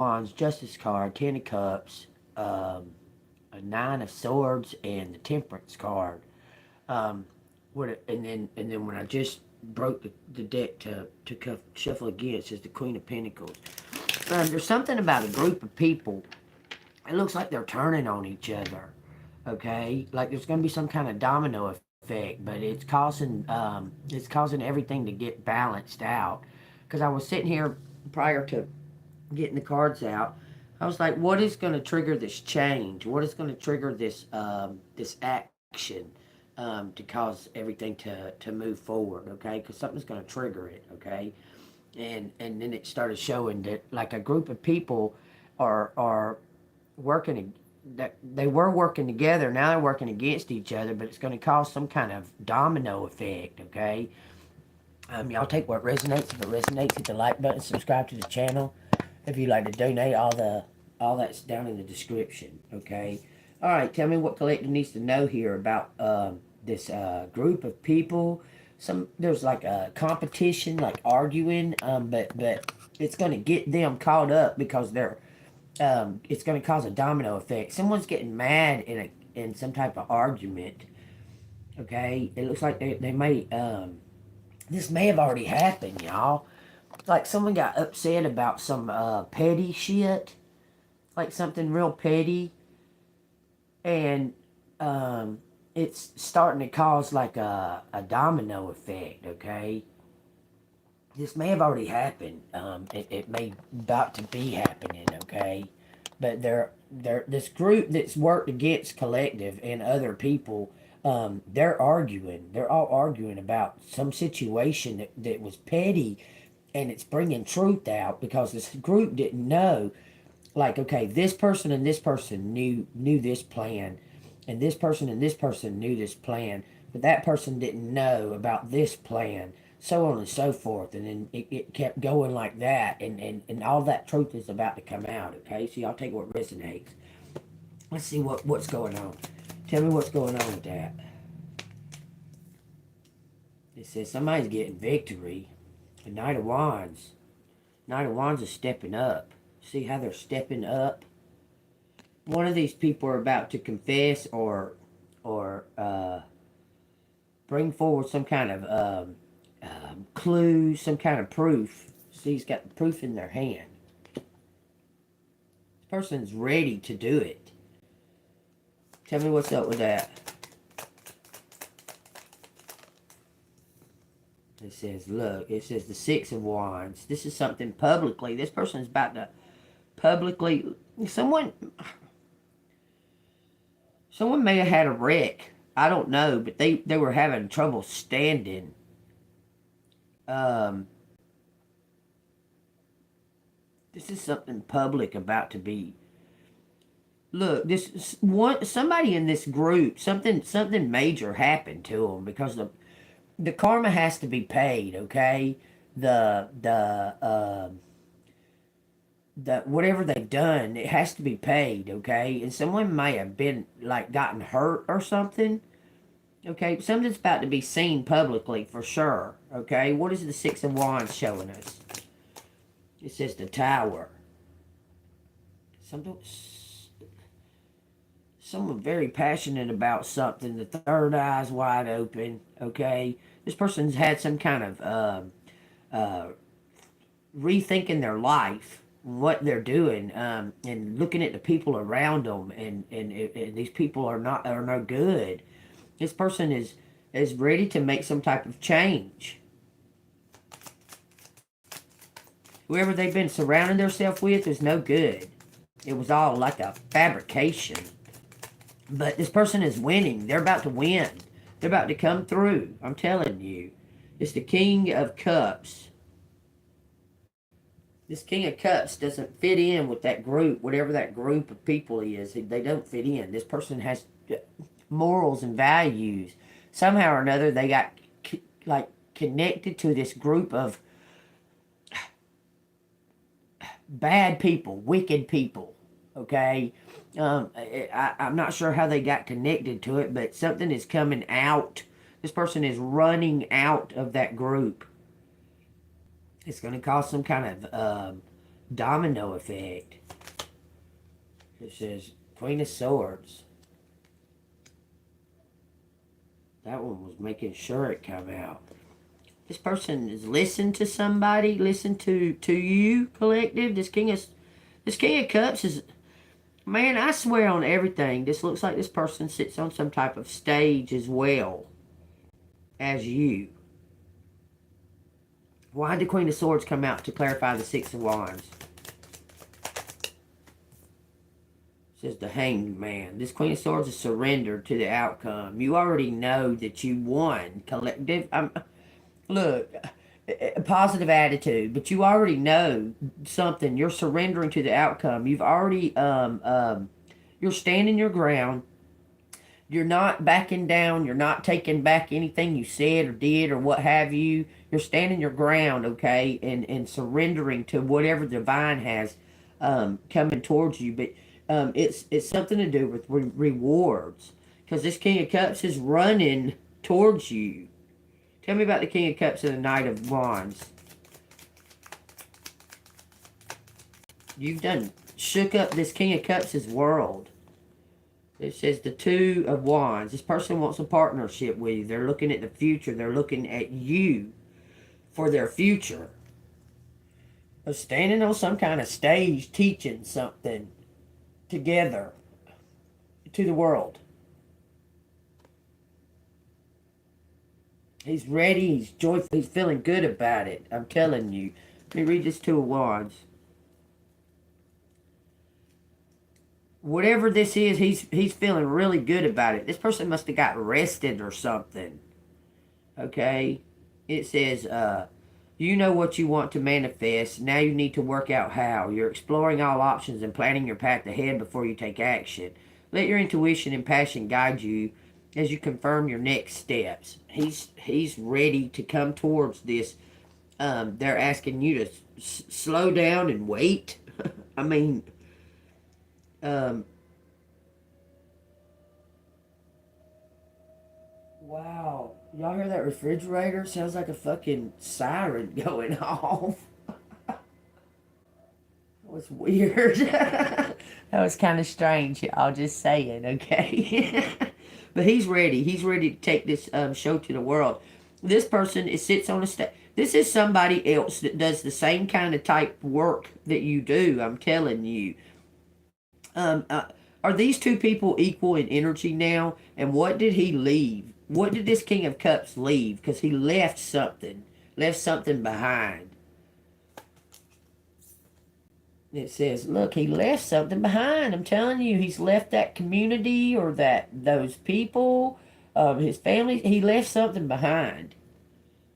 Wands, Justice card, Ten of Cups, a Nine of Swords, and the Temperance card. Um, and then when I just broke the deck to shuffle again, it says the Queen of Pentacles. There's something about a group of people. It looks like they're turning on each other. Okay, like there's going to be some kind of domino effect, but it's causing everything to get balanced out. Because I was sitting here prior to getting the cards out, I was like, what is going to trigger this change? What is going to trigger this action to cause everything to move forward? Okay, because something's going to trigger it. Okay, and then it started showing that like a group of people are working, that they were working together, now they're working against each other, but it's going to cause some kind of domino effect. Okay, y'all take what resonates. If it resonates, hit the like button, subscribe to the channel. If you'd like to donate, all that's down in the description. Okay, all right, tell me what collective needs to know here about this group of people. There's like a competition, like arguing, but it's going to get them caught up because it's going to cause a domino effect. Someone's getting mad in some type of argument. Okay, it looks like they may this may have already happened, y'all. Like someone got upset about some petty shit, like something real petty, and it's starting to cause like a domino effect. Okay, this may have already happened. It may about to be happening. Okay, but this group that's worked against collective and other people. They're arguing. They're all arguing about some situation that was petty, and it's bringing truth out because this group didn't know, like, okay, this person and this person knew this plan, and this person knew this plan, but that person didn't know about this plan, so on and so forth. And then it kept going like that, and all that truth is about to come out. Okay, so y'all take what resonates. Let's see what's going on. Tell me what's going on with that. It says somebody's getting victory. The Knight of Wands. Knight of Wands is stepping up. See how they're stepping up? One of these people are about to confess or bring forward some kind of clue, some kind of proof. See, he's got the proof in their hand. This person's ready to do it. Tell me what's up with that. It says, look, it says the Six of Wands. This is something publicly. This person is about to publicly, someone may have had a wreck. I don't know, but they were having trouble standing. This is something public about to be. Look, this one, somebody in this group, something major happened to them because the karma has to be paid. Okay, the whatever they've done, it has to be paid. Okay, and someone may have been like gotten hurt or something. Okay, something's about to be seen publicly for sure. Okay, what is the Six of Wands showing us? It says the Tower. Someone very passionate about something. The third eye's wide open. Okay, this person's had some kind of rethinking their life, what they're doing, and looking at the people around them, and these people are no good. This person is ready to make some type of change. Whoever they've been surrounding themselves with is no good. It was all like a fabrication. But this person is winning. They're about to win. They're about to come through. I'm telling you. It's the King of Cups. This King of Cups doesn't fit in with that group, whatever that group of people is. They don't fit in. This person has morals and values. Somehow or another, they got like connected to this group of bad people, wicked people. Okay, I'm not sure how they got connected to it, but something is coming out. This person is running out of that group. It's going to cause some kind of domino effect. It says Queen of Swords. That one was making sure it come out. This person is listening to somebody, listen to you, collective. This King of Cups is, man, I swear on everything. This looks like this person sits on some type of stage as well as you. Why did the Queen of Swords come out to clarify the Six of Wands? It says the Hanged Man. This Queen of Swords is surrendered to the outcome. You already know that you won, collective. Look, a positive attitude, but you already know something. You're surrendering to the outcome. You've already, you're standing your ground. You're not backing down. You're not taking back anything you said or did or what have you. You're standing your ground, okay, and surrendering to whatever divine has coming towards you. But it's something to do with rewards, because this King of Cups is running towards you. Tell me about the King of Cups and the Knight of Wands. You've done shook up this King of Cups' world. It says the Two of Wands. This person wants a partnership with you. They're looking at the future. They're looking at you for their future. They're standing on some kind of stage teaching something together to the world. He's ready. He's joyful. He's feeling good about it. I'm telling you. Let me read this Two of Wands. Whatever this is, he's feeling really good about it. This person must have got arrested or something. Okay? It says, you know what you want to manifest. Now you need to work out how. You're exploring all options and planning your path ahead before you take action. Let your intuition and passion guide you as you confirm your next steps. He's ready to come towards this. They're asking you to slow down and wait. I mean, wow. Y'all hear that refrigerator? Sounds like a fucking siren going off. That was weird. That was kind of strange. I'll just saying, okay? But he's ready. He's ready to take this show to the world. This person sits on a stage. This is somebody else that does the same kind of type work that you do. I'm telling you. Are these two people equal in energy now? And what did he leave? What did this King of Cups leave? Because he left something behind. It says, look, he left something behind. I'm telling you, he's left that community or those people, his family. He left something behind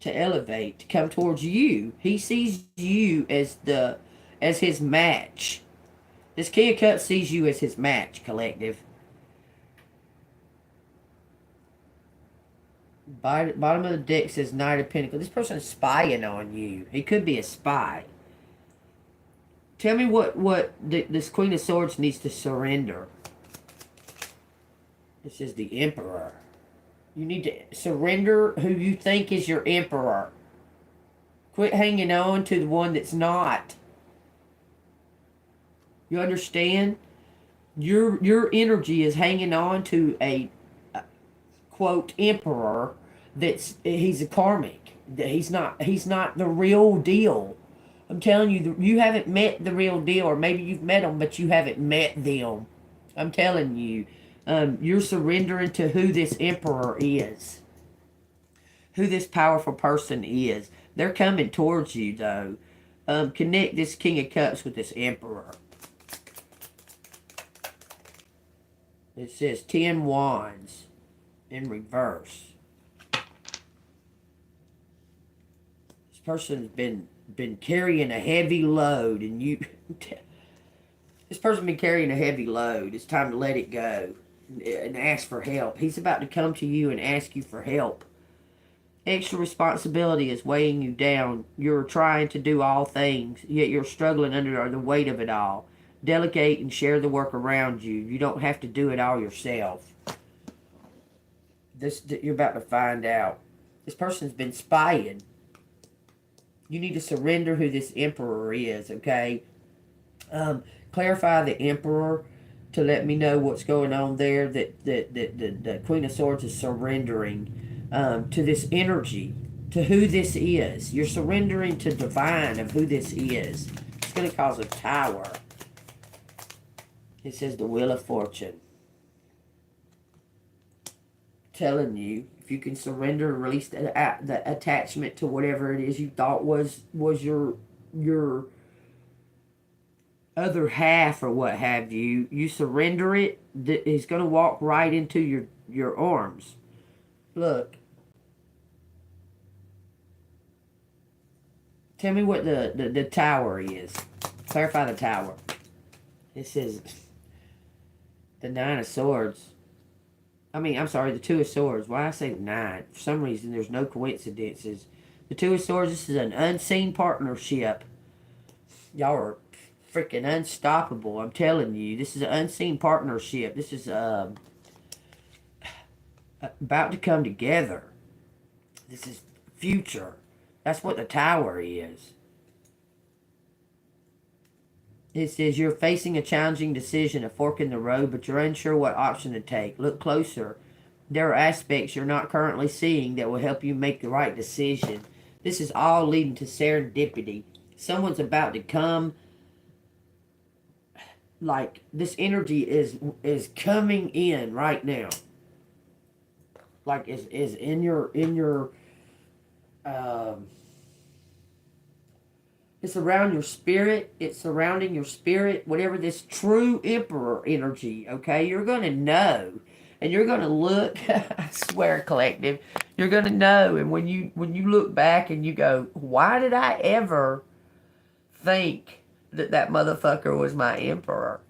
to elevate, to come towards you. He sees you as his match. This King of Cups sees you as his match, collective. Bottom of the deck says Knight of Pentacles. This person is spying on you. He could be a spy. Tell me what this Queen of Swords needs to surrender. This is the Emperor. You need to surrender who you think is your Emperor. Quit hanging on to the one that's not. You understand? Your energy is hanging on to a quote emperor he's a karmic. He's not the real deal. I'm telling you, you haven't met the real deal, or maybe you've met them, but you haven't met them. I'm telling you, you're surrendering to who this emperor is, who this powerful person is. They're coming towards you, though. Connect this King of Cups with this emperor. It says 10 Wands in reverse. This person's been carrying a heavy load, and this person's been carrying a heavy load. It's time to let it go and ask for help. He's about to come to you and ask you for help. Extra responsibility is weighing you down. You're trying to do all things, yet you're struggling under the weight of it all. Delegate and share the work around you. You don't have to do it all yourself. You're about to find out. This person's been spying. You need to surrender who this emperor is, okay? Clarify the Emperor to let me know what's going on there. That Queen of Swords is surrendering to this energy, to who this is. You're surrendering to divine of who this is. It's going to cause a tower. It says the Wheel of Fortune. Telling you, if you can surrender and release the attachment to whatever it is you thought was your other half or what have you, you surrender it, it's going to walk right into your arms. Look. Tell me what the tower is. Clarify the tower. It says the Nine of Swords. I'm sorry, the Two of Swords. Why I say nine? For some reason, there's no coincidences. The Two of Swords, this is an unseen partnership. Y'all are freaking unstoppable. I'm telling you. This is an unseen partnership. This is about to come together. This is future. That's what the tower is. It says you're facing a challenging decision, a fork in the road, but you're unsure what option to take. Look closer. There are aspects you're not currently seeing that will help you make the right decision. This is all leading to serendipity. Someone's about to come. Like, this energy is coming in right now. Like, is in your it's around your spirit. It's surrounding your spirit. Whatever this true Emperor energy, okay? You're going to know. And you're going to look, I swear, collective, you're going to know. And when you look back and you go, why did I ever think that motherfucker was my Emperor?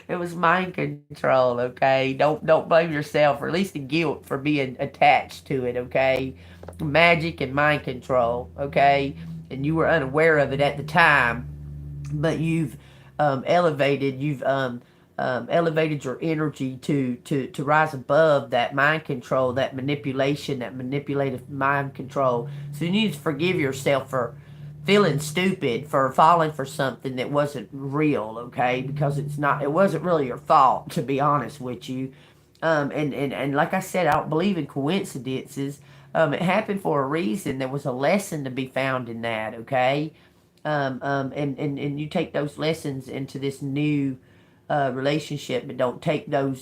It was mind control, okay? Don't blame yourself, or at least the guilt for being attached to it, okay? Magic and mind control, okay? And you were unaware of it at the time, but you've elevated your energy to rise above that mind control, that manipulation, that manipulative mind control. So you need to forgive yourself for feeling stupid, for falling for something that wasn't real, okay? Because it wasn't really your fault, to be honest with you. And like I said, I don't believe in coincidences. It happened for a reason. There was a lesson to be found in that, okay? And you take those lessons into this new relationship, but don't take the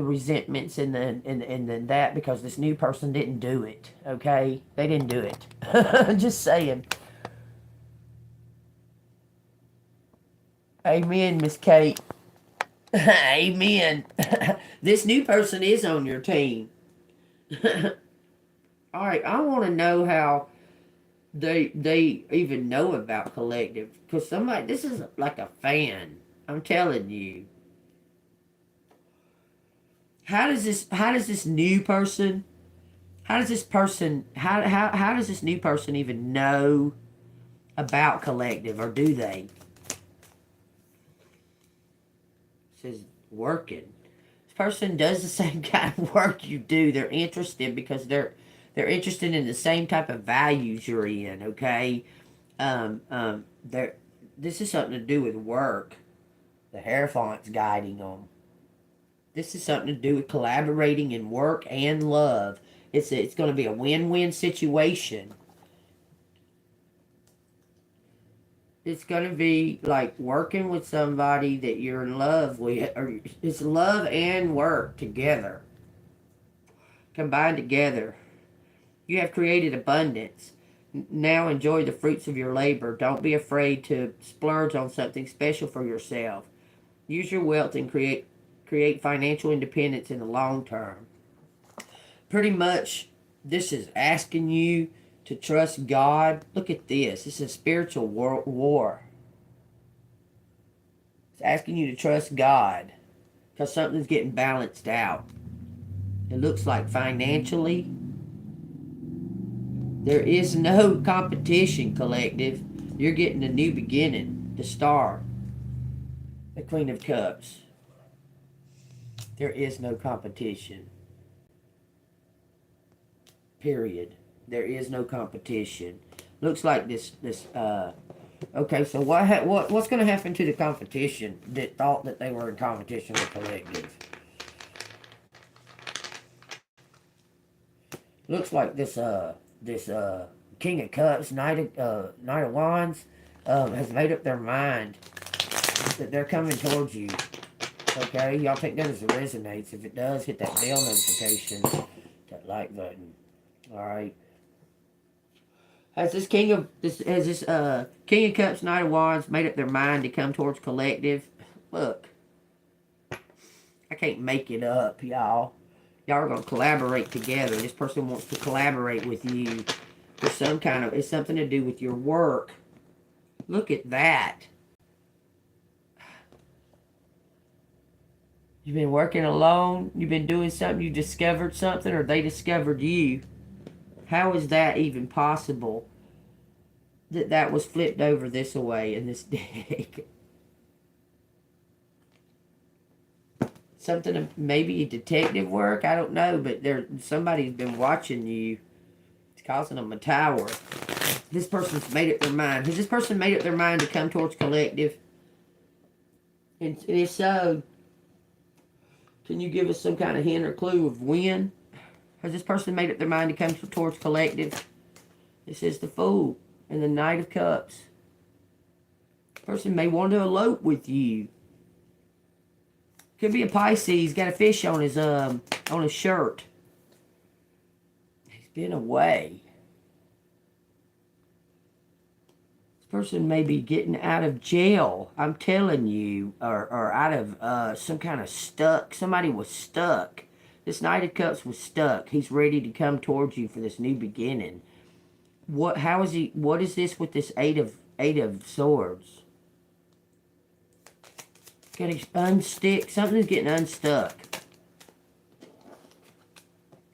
resentments and then that, because this new person didn't do it, okay? They didn't do it. Just saying. Amen, Miss Kate. Amen. This new person is on your team. All right, I want to know how they even know about collective, because this is like a fan. I'm telling you. How does this new person, how does this new person even know about collective, or do they? It says working. This person does the same kind of work you do. They're interested because they're interested in the same type of values you're in, okay? This is something to do with work. The Hierophant's guiding them. This is something to do with collaborating in work and love. It's going to be a win-win situation. It's going to be like working with somebody that you're in love with. Or it's love and work together. Combined together. You have created abundance. Now enjoy the fruits of your labor. Don't be afraid to splurge on something special for yourself. Use your wealth and create financial independence in the long term. Pretty much, this is asking you to trust God. Look at this. This is a spiritual war. It's asking you to trust God, because something's getting balanced out. It looks like financially, there is no competition, collective. You're getting a new beginning, the Star, the Queen of Cups. There is no competition. Period. There is no competition. Looks like okay, so what's going to happen to the competition that thought that they were in competition with collective? Looks like this King of Cups, Knight of Wands, has made up their mind that they're coming towards you. Okay, y'all take that as it resonates. If it does, hit that bell notification, that like button. All right. Has this King of Cups, Knight of Wands made up their mind to come towards collective? Look, I can't make it up, y'all. Y'all are gonna collaborate together. This person wants to collaborate with you for some kind of. It's something to do with your work. Look at that. You've been working alone. You've been doing something. You discovered something, or they discovered you. How is that even possible? That was flipped over this way in this deck. Something, maybe detective work. I don't know, but somebody's been watching you. It's causing them a tower. This person's made up their mind. Has this person made up their mind to come towards collective? And if so, can you give us some kind of hint or clue of when? Has this person made up their mind to come towards collective? This is the Fool and the Knight of Cups. Person may want to elope with you. Could be a Pisces. Got a fish on his shirt. He's been away. This person may be getting out of jail. I'm telling you, or out of some kind of stuck. Somebody was stuck. This Knight of Cups was stuck. He's ready to come towards you for this new beginning. How is he? What is this with this Eight of Swords? Getting unstick. Something's getting unstuck.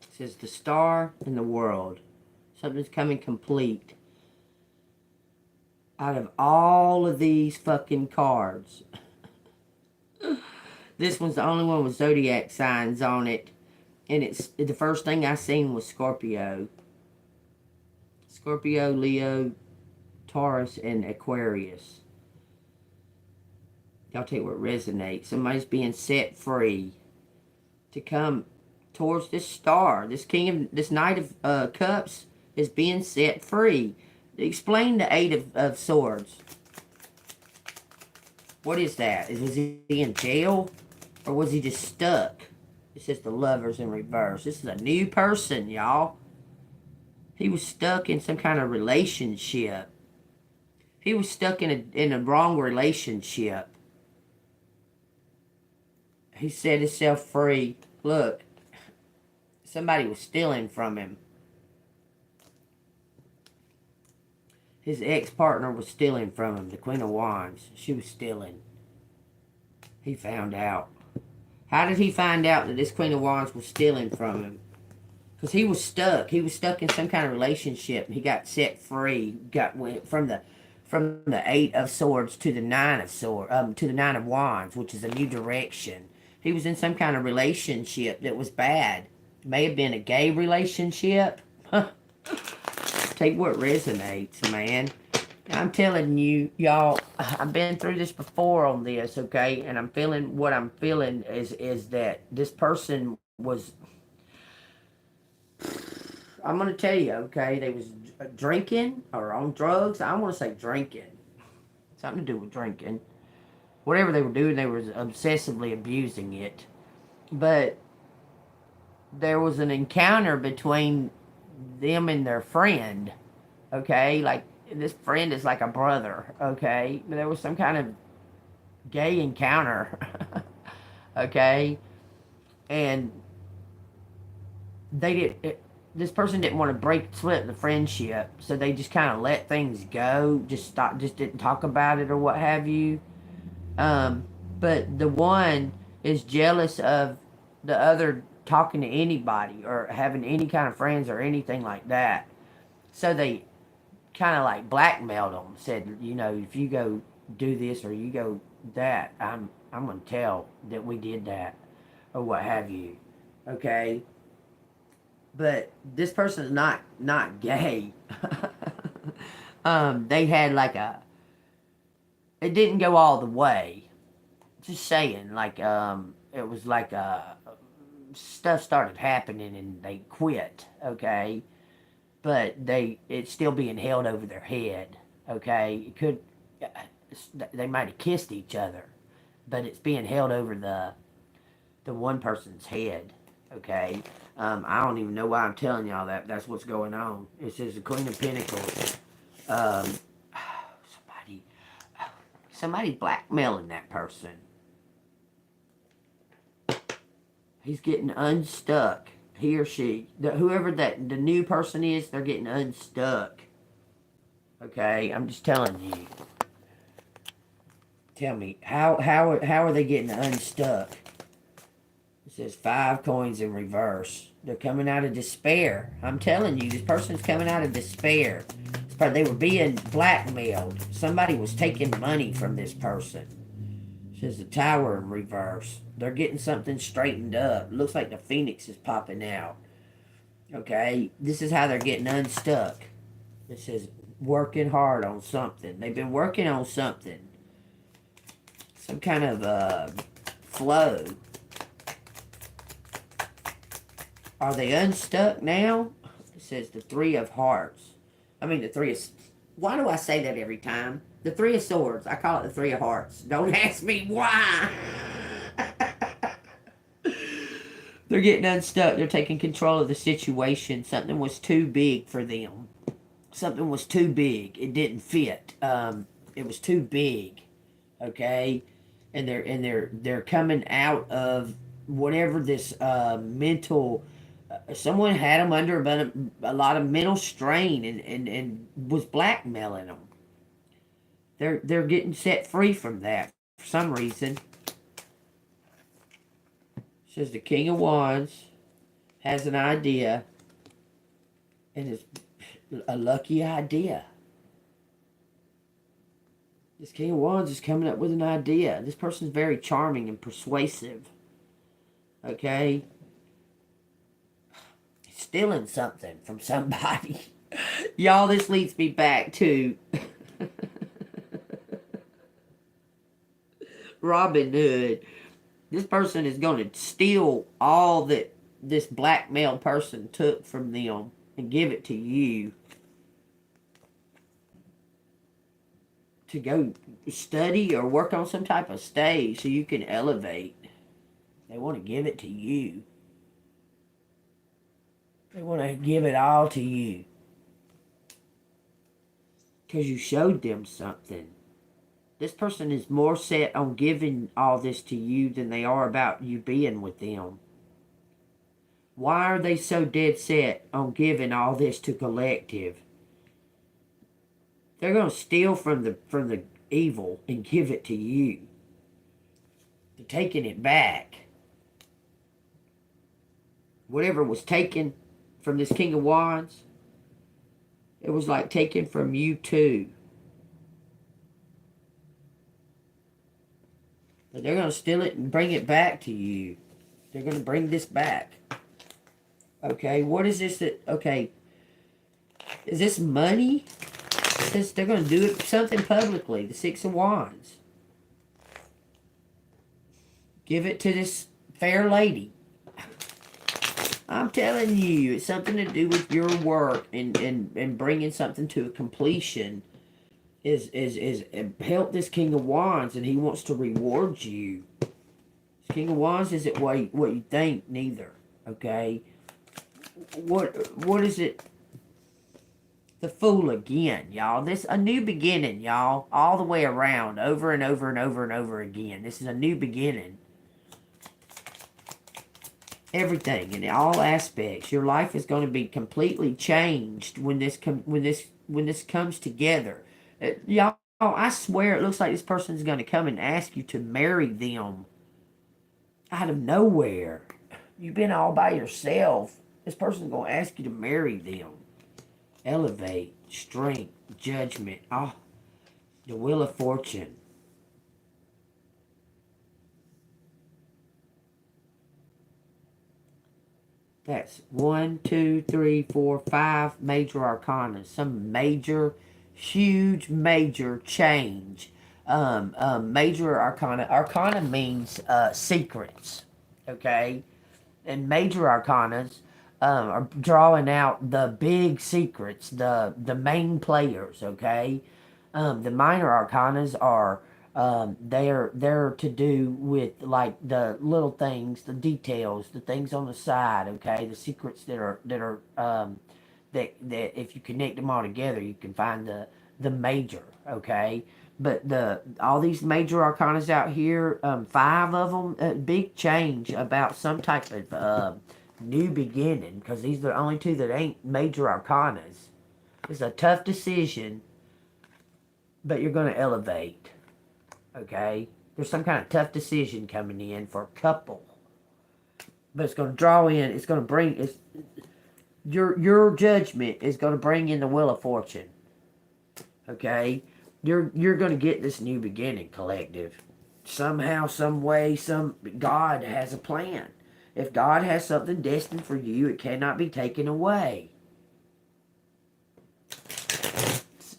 It says the Star and the World. Something's coming complete. Out of all of these fucking cards, this one's the only one with zodiac signs on it. And it's the first thing I seen was Scorpio. Scorpio, Leo, Taurus, and Aquarius. Y'all take what resonates. Somebody's being set free to come towards this star. This Knight of Cups is being set free. Explain the Eight of Swords. What is that? Was he in jail? Or was he just stuck? It says the Lovers in reverse. This is a new person, y'all. He was stuck in some kind of relationship. He was stuck in a wrong relationship. He set himself free. Look, somebody was stealing from him. His ex-partner was stealing from him. The Queen of Wands. She was stealing. He found out. How did he find out that this Queen of Wands was stealing from him? Because he was stuck. He was stuck in some kind of relationship. He got set free. Went from the Eight of Swords to the Nine of Wands, which is a new direction. He was in some kind of relationship that was bad. It may have been a gay relationship. Take what resonates, man. I'm telling you, y'all, I've been through this before on this, okay? And what I'm feeling is that this person was, I'm going to tell you, okay? They was drinking or on drugs. I want to say drinking. Something to do with drinking. Whatever they were doing, they were obsessively abusing it. But there was an encounter between them and their friend, okay? Like, this friend is like a brother, okay? But there was some kind of gay encounter, okay? And this person didn't want to split the friendship, so they just kind of let things go, just didn't talk about it or what have you. But the one is jealous of the other talking to anybody or having any kind of friends or anything like that. So they kind of like blackmailed them, said, if you go do this or you go that, I'm going to tell that we did that or what have you. Okay? But this person is not gay. They had like it didn't go all the way. Just saying, like, it was like, stuff started happening and they quit, okay? But it's still being held over their head, okay? They might have kissed each other, but it's being held over the one person's head, okay? I don't even know why I'm telling y'all that. That's what's going on. It says the Queen of Pentacles. Um, somebody, somebody's blackmailing that person. He's getting unstuck. He or she, whoever the new person is, they're getting unstuck. Okay, I'm just telling you. Tell me, how are they getting unstuck? It says 5 coins in reverse. They're coming out of despair. I'm telling you, this person's coming out of despair. They were being blackmailed. Somebody was taking money from this person. It says the Tower in reverse. They're getting something straightened up. Looks like the Phoenix is popping out. Okay, this is how they're getting unstuck. It says working hard on something. They've been working on something. Some kind of flow. Are they unstuck now? It says the 3 of Hearts. I mean the 3 of... Why do I say that every time? The 3 of Swords. I call it the 3 of Hearts. Don't ask me why. They're getting unstuck. They're taking control of the situation. Something was too big for them. Something was too big. It didn't fit. It was too big. Okay? And they're coming out of whatever this mental... someone had them under a lot of mental strain and was blackmailing them. They're getting set free from that for some reason. It says the King of Wands has an idea, and it's a lucky idea. This King of Wands is coming up with an idea. This person's very charming and persuasive. Okay? Stealing something from somebody. Y'all, this leads me back to Robin Hood. This person is going to steal all that this blackmail person took from them and give it to you to go study or work on some type of stage so you can elevate. They want to give it to you. They want to give it all to you. Because you showed them something. This person is more set on giving all this to you than they are about you being with them. Why are they so dead set on giving all this to collective? They're going to steal from the evil and give it to you. They're taking it back. Whatever was taken from this King of Wands, it was like taken from you too. But they're going to steal it and bring it back to you. They're going to bring this back. Okay, what is this that... Okay, is this money? They're going to do it something publicly. The 6 of Wands. Give it to this fair lady. I'm telling you, it's something to do with your work and bringing something to a completion. Is help this King of Wands, and he wants to reward you. This King of Wands isn't what you think, neither. Okay? What is it? The Fool again, y'all. This a new beginning, y'all. All the way around, over and over and over and over again. This is a new beginning. Everything in all aspects. Your life is going to be completely changed when this comes together. Y'all, I swear it looks like this person's going to come and ask you to marry them out of nowhere. You've been all by yourself. This person's going to ask you to marry them. Elevate, strength, judgment. Oh, the Wheel of Fortune. That's 1, 2, 3, 4, 5 major arcana. Some major huge, major change. Major arcana. Arcana means secrets. Okay, and major arcanas are drawing out the big secrets, the main players. Okay, the minor arcanas are they're to do with like the little things, the details, the things on the side. Okay, the secrets that if you connect them all together, you can find the major. Okay, but the all these major arcanas out here, five of them, big change about some type of new beginning, because these are the only two that ain't major arcanas. It's a tough decision, but you're going to elevate. Okay, there's some kind of tough decision coming in for a couple, but it's going to draw in. It's going to bring your judgment is going to bring in the wheel of fortune. Okay, you're going to get this new beginning, collective. Somehow, some way, God has a plan. If God has something destined for you, it cannot be taken away.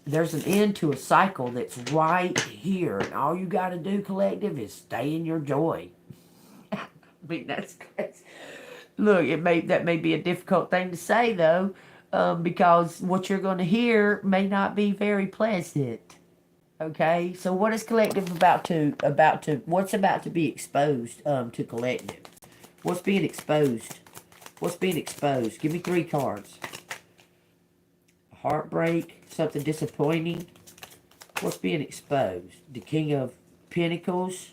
There's an end to a cycle that's right here, and all you got to do, collective, is stay in your joy. I mean, that's look. That may be a difficult thing to say though, because what you're going to hear may not be very pleasant. Okay, so what is collective what's about to be exposed to collective? What's being exposed? What's being exposed? Give me 3 cards. Heartbreak, something disappointing. What's being exposed? The King of Pentacles.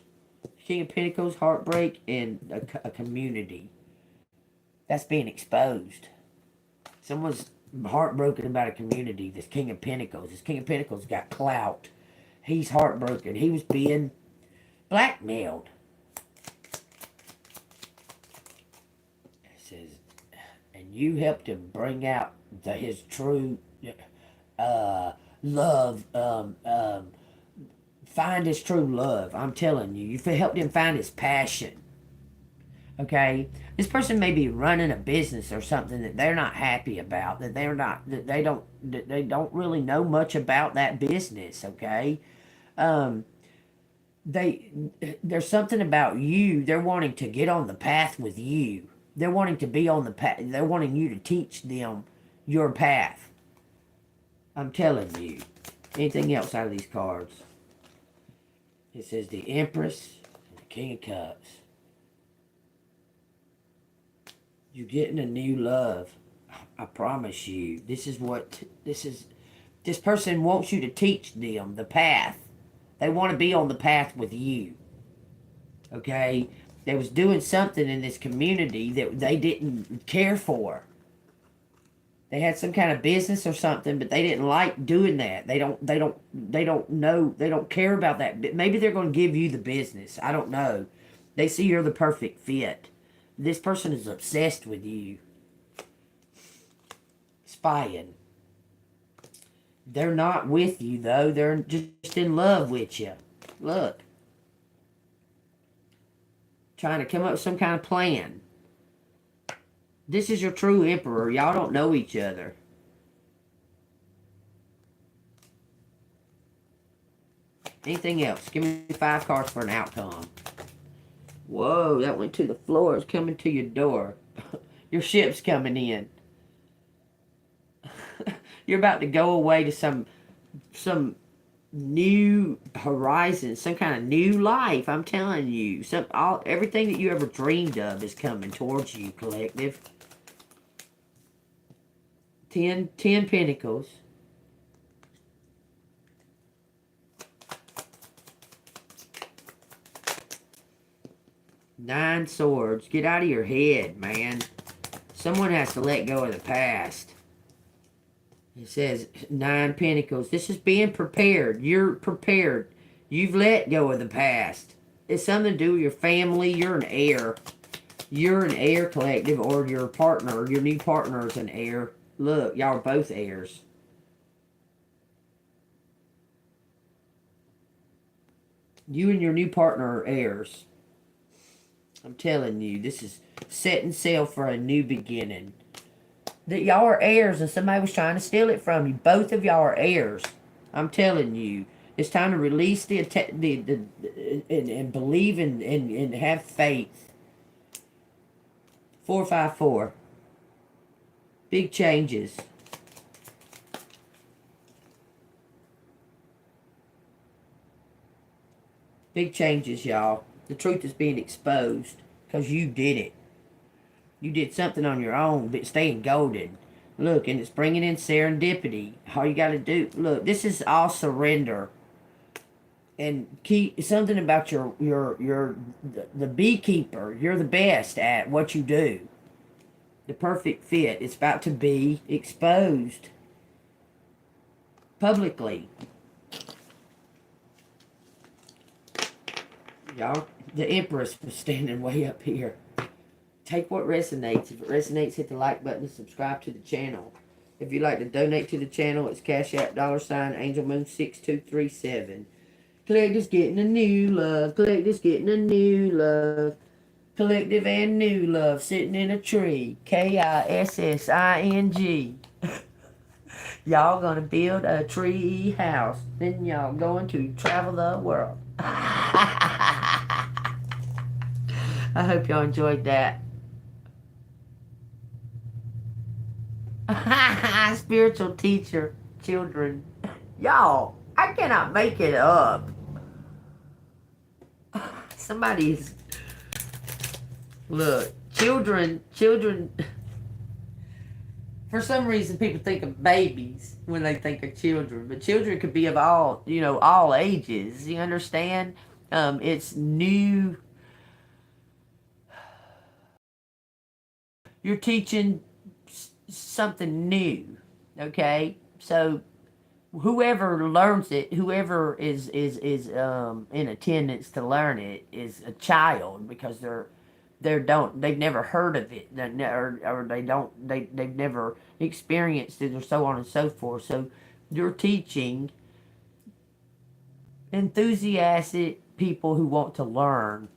King of Pentacles, heartbreak, and a community. That's being exposed. Someone's heartbroken about a community. This King of Pentacles. This King of Pentacles got clout. He's heartbroken. He was being blackmailed. It says, and you helped him bring out his true love, find his true love. I'm telling you, you helped him find his passion. Okay, this person may be running a business or something that they're not happy about. That they don't really know much about that business. Okay, there's something about you. They're wanting to get on the path with you. They're wanting to be on the path. They're wanting you to teach them your path. I'm telling you. Anything else out of these cards? It says the Empress and the King of Cups. You're getting a new love. I promise you. This person wants you to teach them the path. They want to be on the path with you. Okay? They was doing something in this community that they didn't care for. They had some kind of business or something, but they didn't like doing that. They don't know, they don't care about that. Maybe they're going to give you the business. I don't know. They see you're the perfect fit. This person is obsessed with you. Spying. They're not with you, though. They're just in love with you. Look. Trying to come up with some kind of plan. This is your true emperor. Y'all don't know each other. Anything else? Give me 5 cards for an outcome. Whoa, that went to the floor. It's coming to your door. Your ship's coming in. You're about to go away to some new horizon, some kind of new life. I'm telling you, everything that you ever dreamed of is coming towards you, collective. 10 Pentacles. Nine Swords. Get out of your head, man. Someone has to let go of the past. It says 9 Pentacles. This is being prepared. You're prepared. You've let go of the past. It's something to do with your family. You're an heir. You're an heir, collective, or your partner, your new partner is an heir. Look, y'all are both heirs. You and your new partner are heirs. I'm telling you, this is setting sail for a new beginning. That y'all are heirs and somebody was trying to steal it from you. Both of y'all are heirs. I'm telling you, it's time to release and believe and have faith. 454. Big changes. Big changes, y'all. The truth is being exposed because you did it. You did something on your own, but staying golden. Look, and it's bringing in serendipity. All you got to do, look, this is all surrender. And keep something about the beekeeper. You're the best at what you do. The perfect fit. It's about to be exposed publicly. Y'all, the Empress was standing way up here. Take what resonates. If it resonates, hit the like button and subscribe to the channel. If you'd like to donate to the channel, it's Cash App $AngelMoon6237. Collective's getting a new love. Collective's getting a new love. Collective and new love sitting in a tree. KISSING. Y'all gonna build a tree house. Then y'all going to travel the world. I hope y'all enjoyed that. Spiritual teacher, children. Y'all, I cannot make it up. Somebody's... Look, children... For some reason, people think of babies when they think of children. But children could be of all, all ages. You understand? It's new... You're teaching something new, okay? So whoever learns it, whoever is in attendance to learn it is a child, because they've never heard of it, or they've never experienced it, or so on and so forth. So you're teaching enthusiastic people who want to learn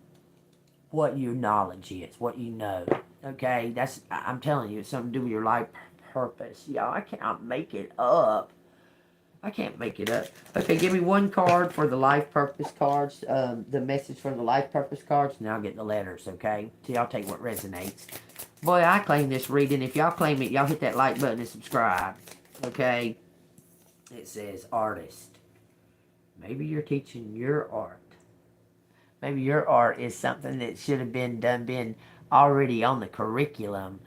what your knowledge is, what you know. Okay, I'm telling you, it's something to do with your life purpose. Y'all, I cannot make it up. I can't make it up. Okay, give me one card for the life purpose cards, the message for the life purpose cards, and I'll get the letters, okay? So y'all take what resonates. Boy, I claim this reading. If y'all claim it, y'all hit that like button and subscribe, okay? It says artist. Maybe you're teaching your art. Maybe your art is something that should have been already on the curriculum.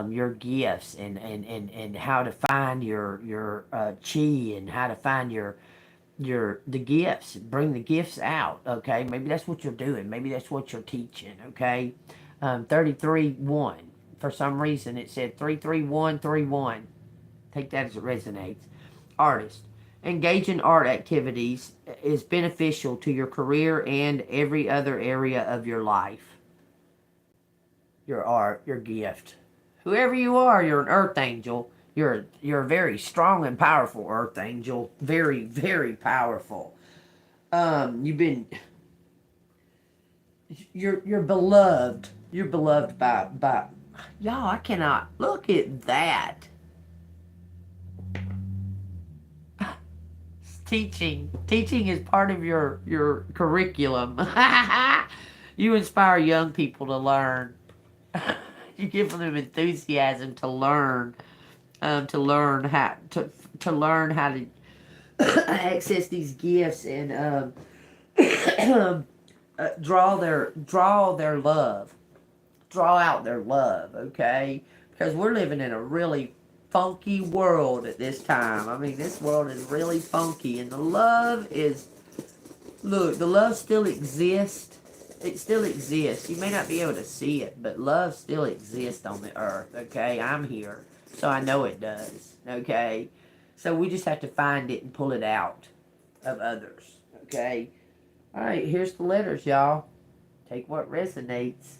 Your gifts and how to find your chi, and how to find the gifts. Bring the gifts out. Okay, maybe that's what you're doing. Maybe that's what you're teaching. Okay, 33-1. For some reason, it said 33131. Take that as it resonates. Artist. Engage in art activities is beneficial to your career and every other area of your life. Your art, your gift. Whoever you are, you're an earth angel. You're a very strong and powerful earth angel. Very, very powerful. You're beloved. You're beloved by y'all. I cannot look at that. Teaching is part of your curriculum. You inspire young people to learn. You give them enthusiasm to learn how to access these gifts and draw out their love. Okay, because we're living in a really funky world at this time. I mean, this world is really funky, and the love still exists. It still exists. You may not be able to see it, but love still exists on the earth, okay? I'm here, so I know it does, okay? So we just have to find it and pull it out of others, okay? All right, here's the letters, y'all. Take what resonates.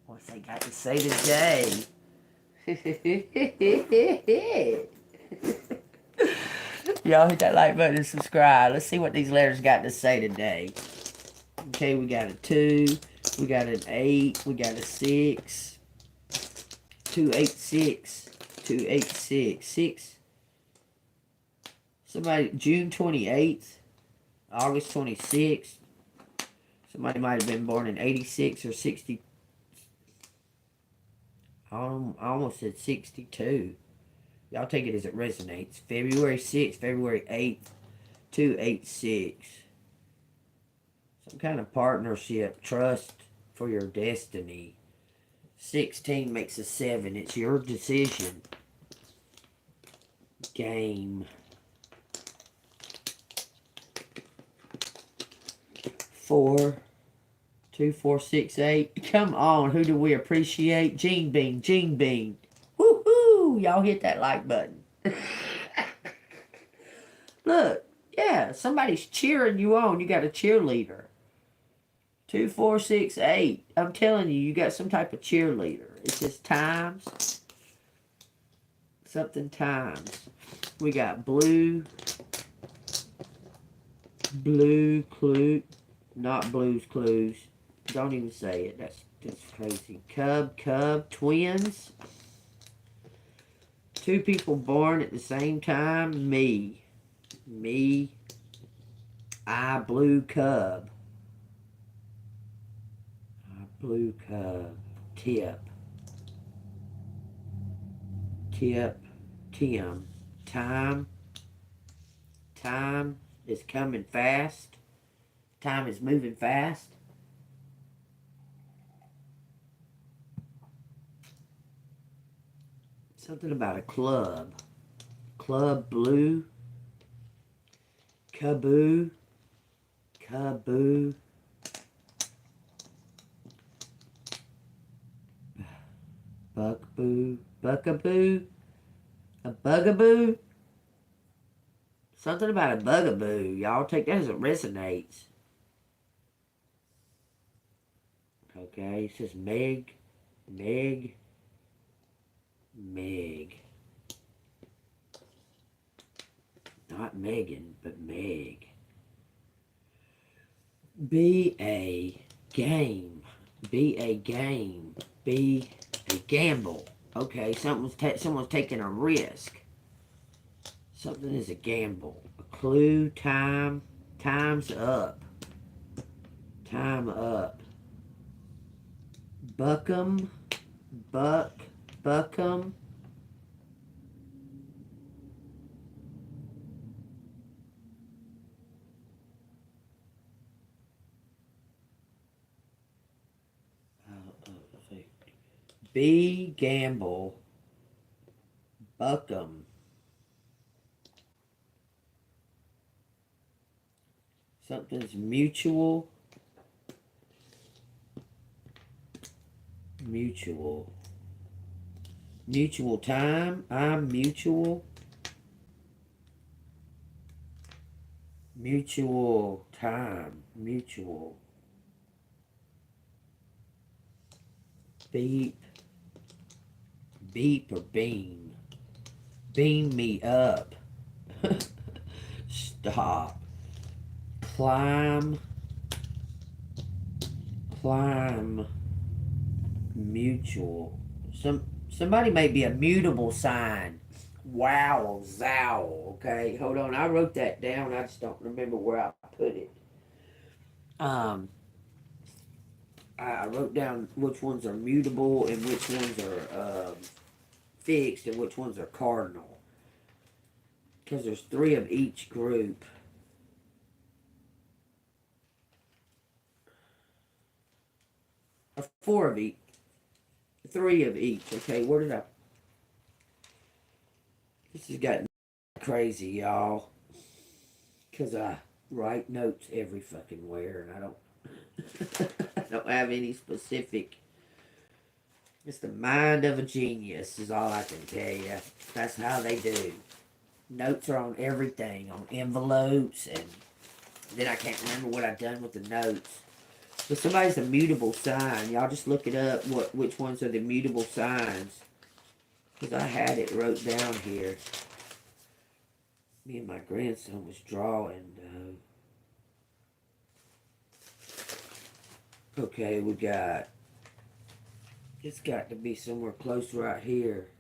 What's they got to say today? Y'all hit that like button and subscribe. Let's see what these letters got to say today. Okay, we got a 2, we got an 8, we got a 6, 286, 286, 6, Somebody, June 28th, August 26th. Somebody might have been born in 86 or 60. I almost said 62. Y'all take it as it resonates. February 6th, February 8th, 286. Some kind of partnership, trust for your destiny. 16 makes a 7. It's your decision. Game. 4, 2, 4, 6, 8. Come on, who do we appreciate? JEANBEAN, JEANBEAN. Woohoo! Y'all hit that like button. Look, yeah, somebody's cheering you on. You got a cheerleader. 2, 4, 6, 8. I'm telling you, you got some type of cheerleader. It's just times. Something times. We got blue. Blue clue. Not Blue's Clues. Don't even say it. That's crazy. Cub, twins. 2 people born at the same time. Me. I, blue cub. Blue cub. Tip. Tim. Time is coming fast. Time is moving fast. Something about a club. Club blue. Kaboo. Buckaboo. A bugaboo. Something about a bugaboo. Y'all take that as it resonates. Okay, it says Meg. Not Megan, but Meg. Be a game. Be a gamble. Okay, someone's taking a risk. Something is a gamble. A clue, time's up. Time up. Buckham. B, gamble. Buckham. Something's mutual. Mutual time. I'm mutual. Mutual time. Mutual. Beep or beam. Beam me up. Stop. Climb. Mutual. Somebody may be a mutable sign. Wow, zow. Okay, hold on. I wrote that down. I just don't remember where I put it. I wrote down which ones are mutable and which ones are fixed and which ones are cardinal. Because there's 3 of each group. Or 4 of each. 3 of each. Okay, where did I... This has gotten crazy, y'all. Because I write notes every fucking where and I don't... I don't have any specific. It's the mind of a genius is all I can tell you. That's how they do. Notes are on everything, on envelopes, and then I can't remember what I've done with the notes. But somebody's a mutable sign. Y'all just look it up, which ones are the mutable signs. Because I had it wrote down here. Me and my grandson was drawing. Okay, we got... It's got to be somewhere close right here.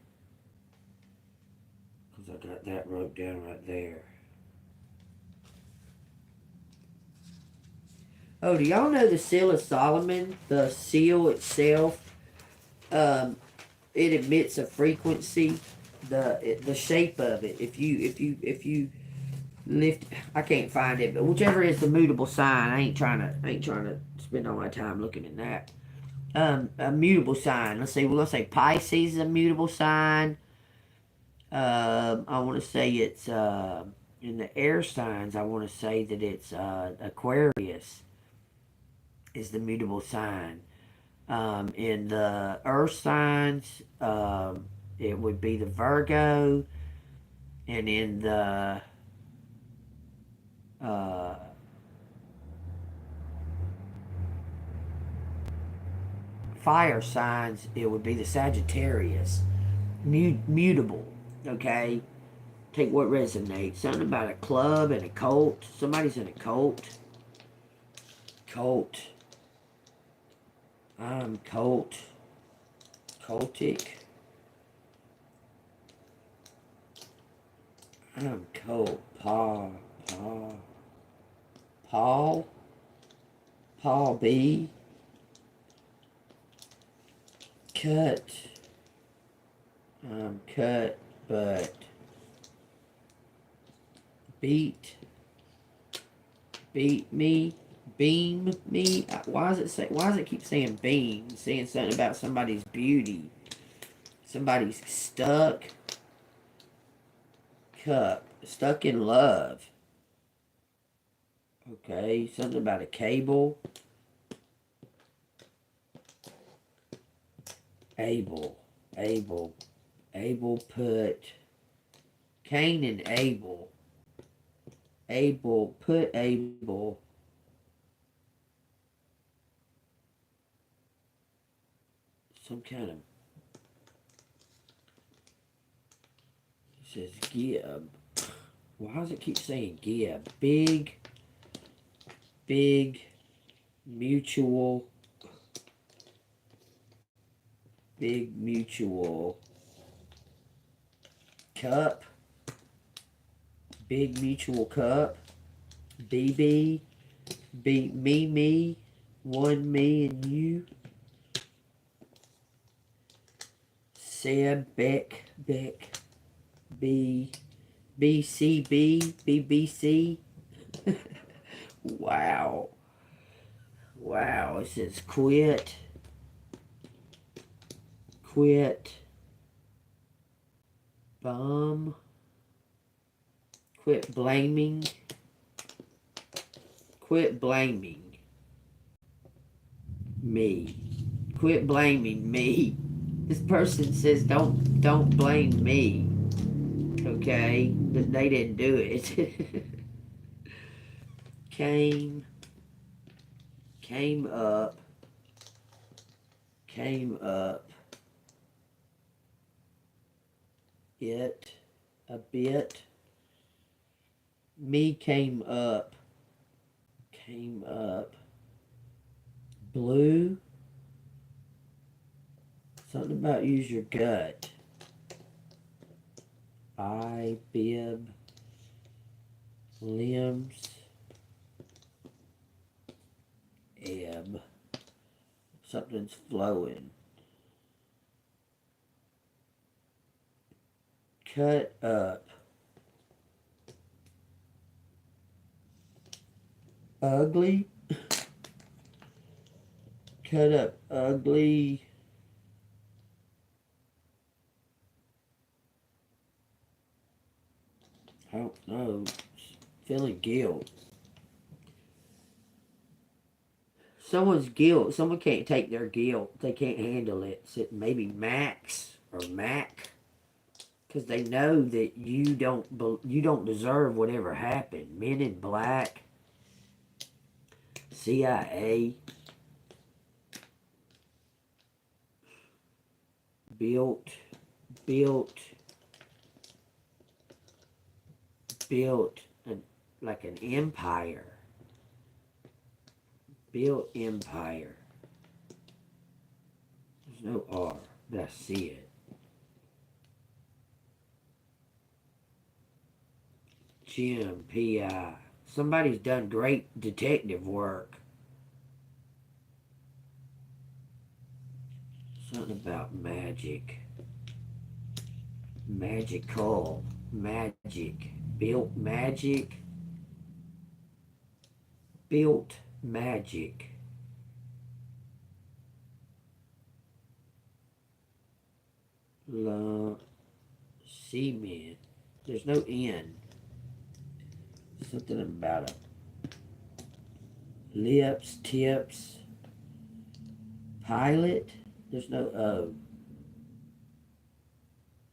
Because I got that wrote down right there. Oh, do y'all know the Seal of Solomon? The seal itself, um, it emits a frequency. The shape of it. If you lift, I can't find it, but whichever is the mutable sign. I ain't trying to spend all my time looking at that. A mutable sign. Let's see. Well, let's say Pisces is a mutable sign. I want to say it's in the air signs. I want to say that it's Aquarius is the mutable sign. In the earth signs, it would be the Virgo, and in the uh, fire signs, it would be the Sagittarius. Mutable, okay? Take what resonates. Something about a club and a cult. Somebody's in a cult. Cult. I'm cult. Cultic. I'm cult. Paul. Paul B. Cut. I'm cut, but beat me, beam me. Why does it keep saying beam? Saying something about somebody's beauty. Somebody's stuck. Cup. Stuck in love. Okay, something about a cable. Abel put Cain and Abel. Abel put Abel. Some kind of, it says Gib. Why does it keep saying Gib? Big mutual. Big mutual cup. Big mutual cup. BB. Me. One me and you. Seb, Beck. B. BCB. BBC. Wow. It says quit. Bum. Quit blaming me. Quit blaming me. This person says don't blame me. Okay? They didn't do it. Came up. It a bit. Me came up. Blue. Something about use your gut. Bib. Limbs. Ebb. Something's flowing. Cut up. Ugly. Cut up ugly. I don't know. Feeling guilt. Someone's guilt. Someone can't take their guilt. They can't handle it. So maybe Max or Mac, because they know that you don't deserve whatever happened. Men in Black. CIA. Built like an empire. Built empire. There's no R, but I see it. Jim, P.I. Somebody's done great detective work. Something about magic. Magical. Magic. Built magic. Built magic. La Cement. There's no N. Something about a lips, tips, pilot. There's no O.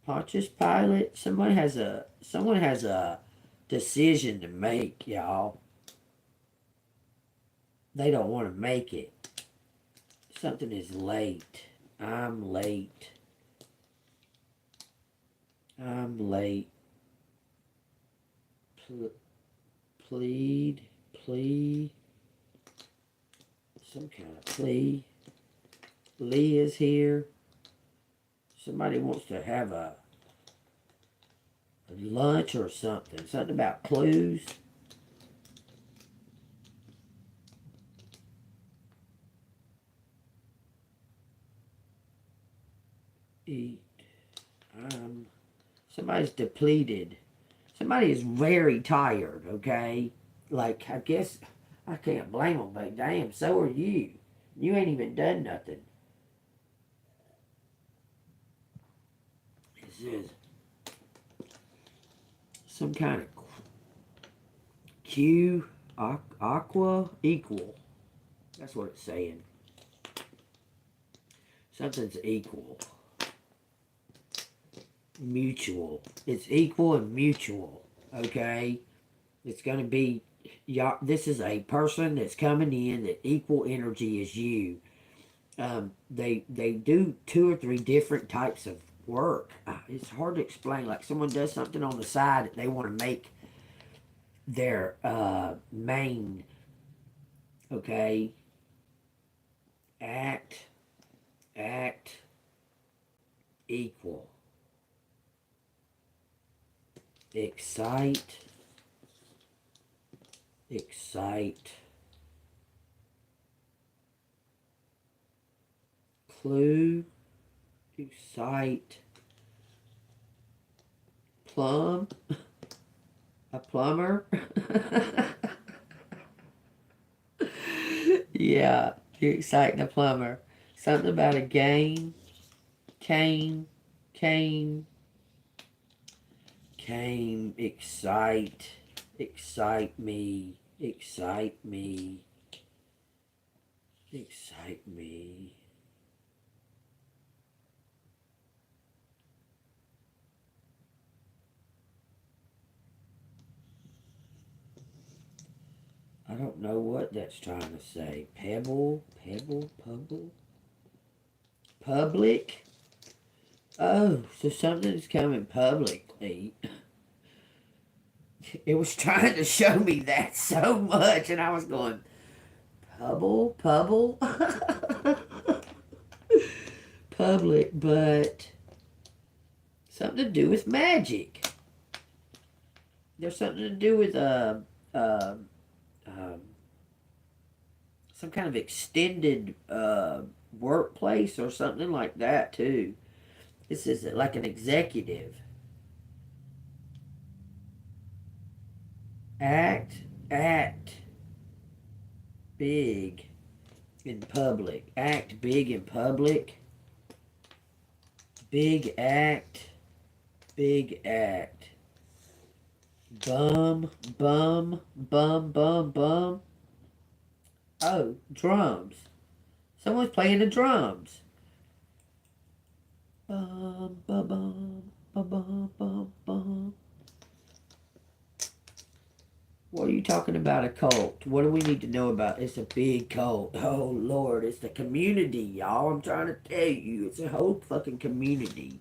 Pontius Pilate. Someone has a decision to make, y'all. They don't want to make it. Something is late. I'm late. I'm late. Plead. Some kind of plea. Lee is here. Somebody wants to have a lunch or something. Something about clues. Eat. Somebody's depleted. Somebody is very tired, okay? Like, I guess I can't blame them, but damn, so are you. You ain't even done nothing. This is some kind of Q, aqua, equal. That's what it's saying. Something's equal. Mutual. It's equal and mutual. Okay? It's going to be, this is a person that's coming in that equal energy as you. They do 2 or 3 different types of work. It's hard to explain. Like someone does something on the side that they want to make their main. Okay? Act, equal. Excite, clue, excite, plumb, a plumber. Yeah, you're exciting a plumber. Something about a game, came, excite me, excite me. I don't know what that's trying to say. Pebble, public. Oh, so something's coming publicly. It was trying to show me that so much, and I was going, pubble, public, but something to do with magic. There's something to do with some kind of extended workplace or something like that too. This is like an executive. Act big in public. Act big in public. Big act. Bum. Oh, drums. Someone's playing the drums. Bum. What are you talking about, a cult? What do we need to know about? It's a big cult. Oh, Lord, it's the community, y'all. I'm trying to tell you. It's a whole fucking community.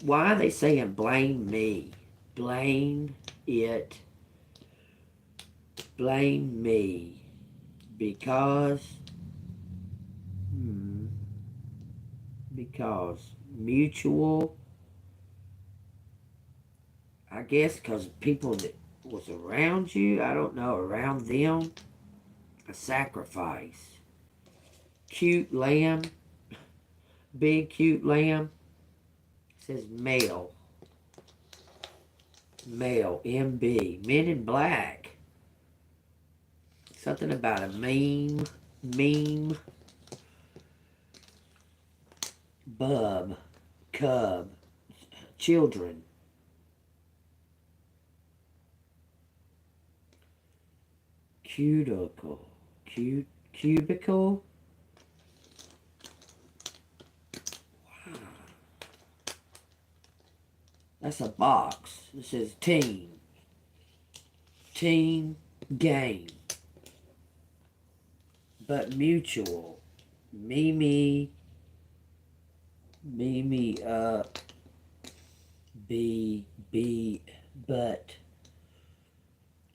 Why are they saying blame me? Blame it. Blame me. Because mutual, I guess, because people that was around you, I don't know, around them, a sacrifice. Cute lamb. Big cute lamb. It says male. Male. MB. Men in Black. Something about a meme. Meme. Bub. Cub. Children. Cuticle. Cubicle. Wow. That's a box. It says team. Team game. But mutual. Mimi. But.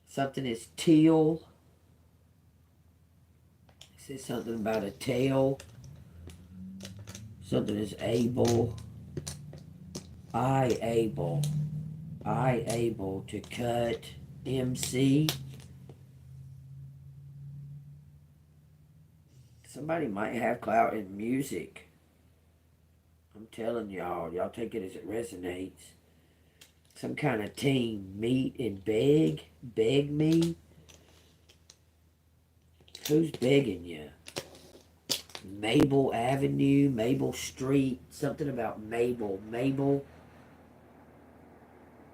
Something is teal. It says something about a tail. Something is able. I able to cut. MC. Somebody might have clout in music. I'm telling y'all. Y'all take it as it resonates. Some kind of team. Meet and beg. Beg me. Who's begging you? Mabel Avenue. Mabel Street. Something about Mabel.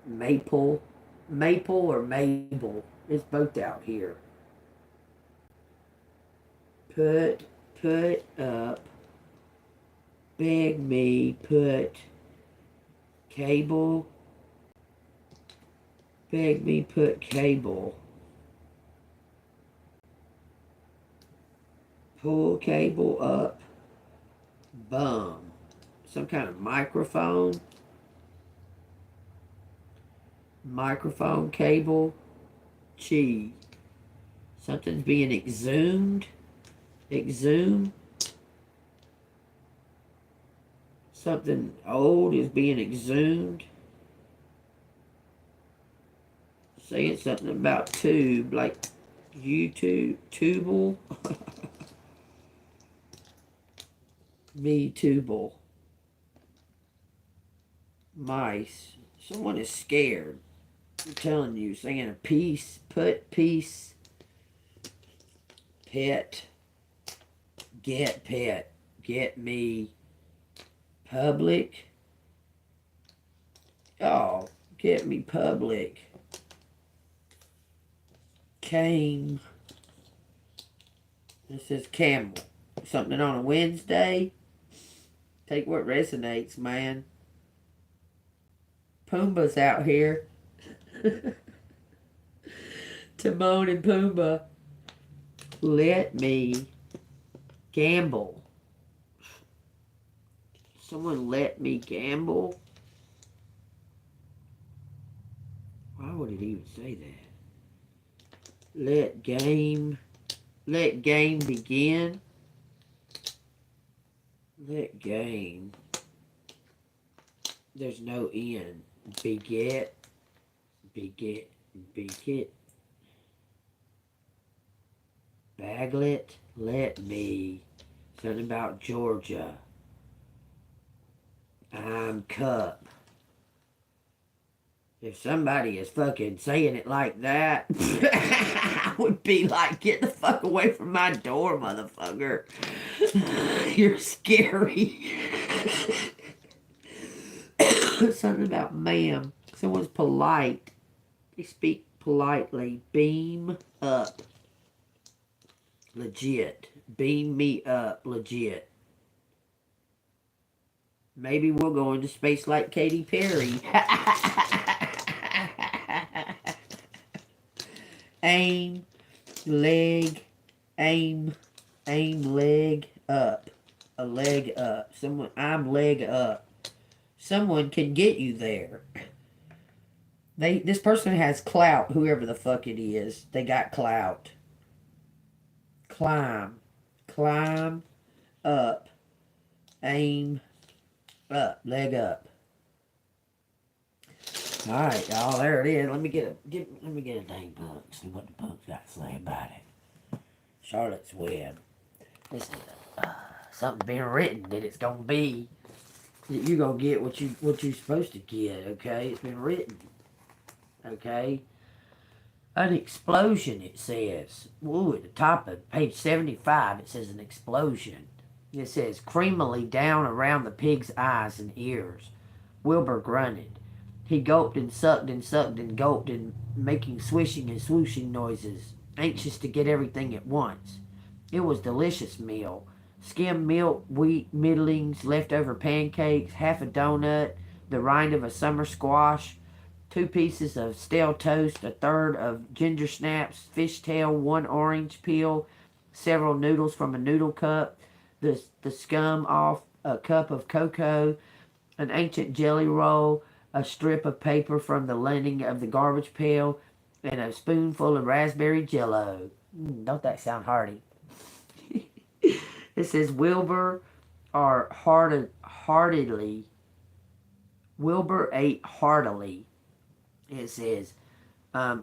Maple or Mabel. It's both out here. Put up. Beg me. Put. Cable. Beg me. Put cable. Pull cable up. Bum. Some kind of microphone. Microphone cable. Chi. Something's being exhumed. Exhume. Something old is being exhumed. Saying something about tube, like YouTube, tubal. Me tubal. Mice. Someone is scared. I'm telling you, saying a piece, put piece, pet, get pet, get me, public. Oh, get me public. Came. It says camel. Something on a Wednesday. Take what resonates, man. Pumbaa's out here. Timon and Pumbaa. Let me gamble. Someone let me gamble? Why would it even say that? Let game begin. Let game. There's no end. Beget. Baglet. Let me. Something about Georgia. I'm cup. If somebody is fucking saying it like that, I would be like, get the fuck away from my door, motherfucker. You're scary. Something about ma'am. Someone's polite. They speak politely. Beam up. Legit. Beam me up. Legit. Maybe we'll go into space like Katy Perry. Aim, leg, aim, leg up. A leg up. Someone, I'm leg up. Someone can get you there. This person has clout, whoever the fuck it is. They got clout. Climb up, aim up, leg up. All right, y'all. There it is. Let me get a dang book. See what the book's got to say about it. Charlotte's Web. Listen to that. something been written that it's gonna be that you're gonna get what you're supposed to get. Okay, it's been written. Okay, an explosion. It says. Ooh, at the top of page 75, it says an explosion. It says creamily down around the pig's eyes and ears. Wilbur grunted. He gulped and sucked and sucked and gulped and making swishing and swooshing noises, anxious to get everything at once. It was a delicious meal. Skimmed milk, wheat middlings, leftover pancakes, half a donut, the rind of a summer squash, 2 pieces of stale toast, a third of ginger snaps, fishtail, 1 orange peel, several noodles from a noodle cup, the scum off a cup of cocoa, an ancient jelly roll, a strip of paper from the lining of the garbage pail, and a spoonful of raspberry jello. Don't that sound hearty? It says Wilbur Wilbur ate heartily. It says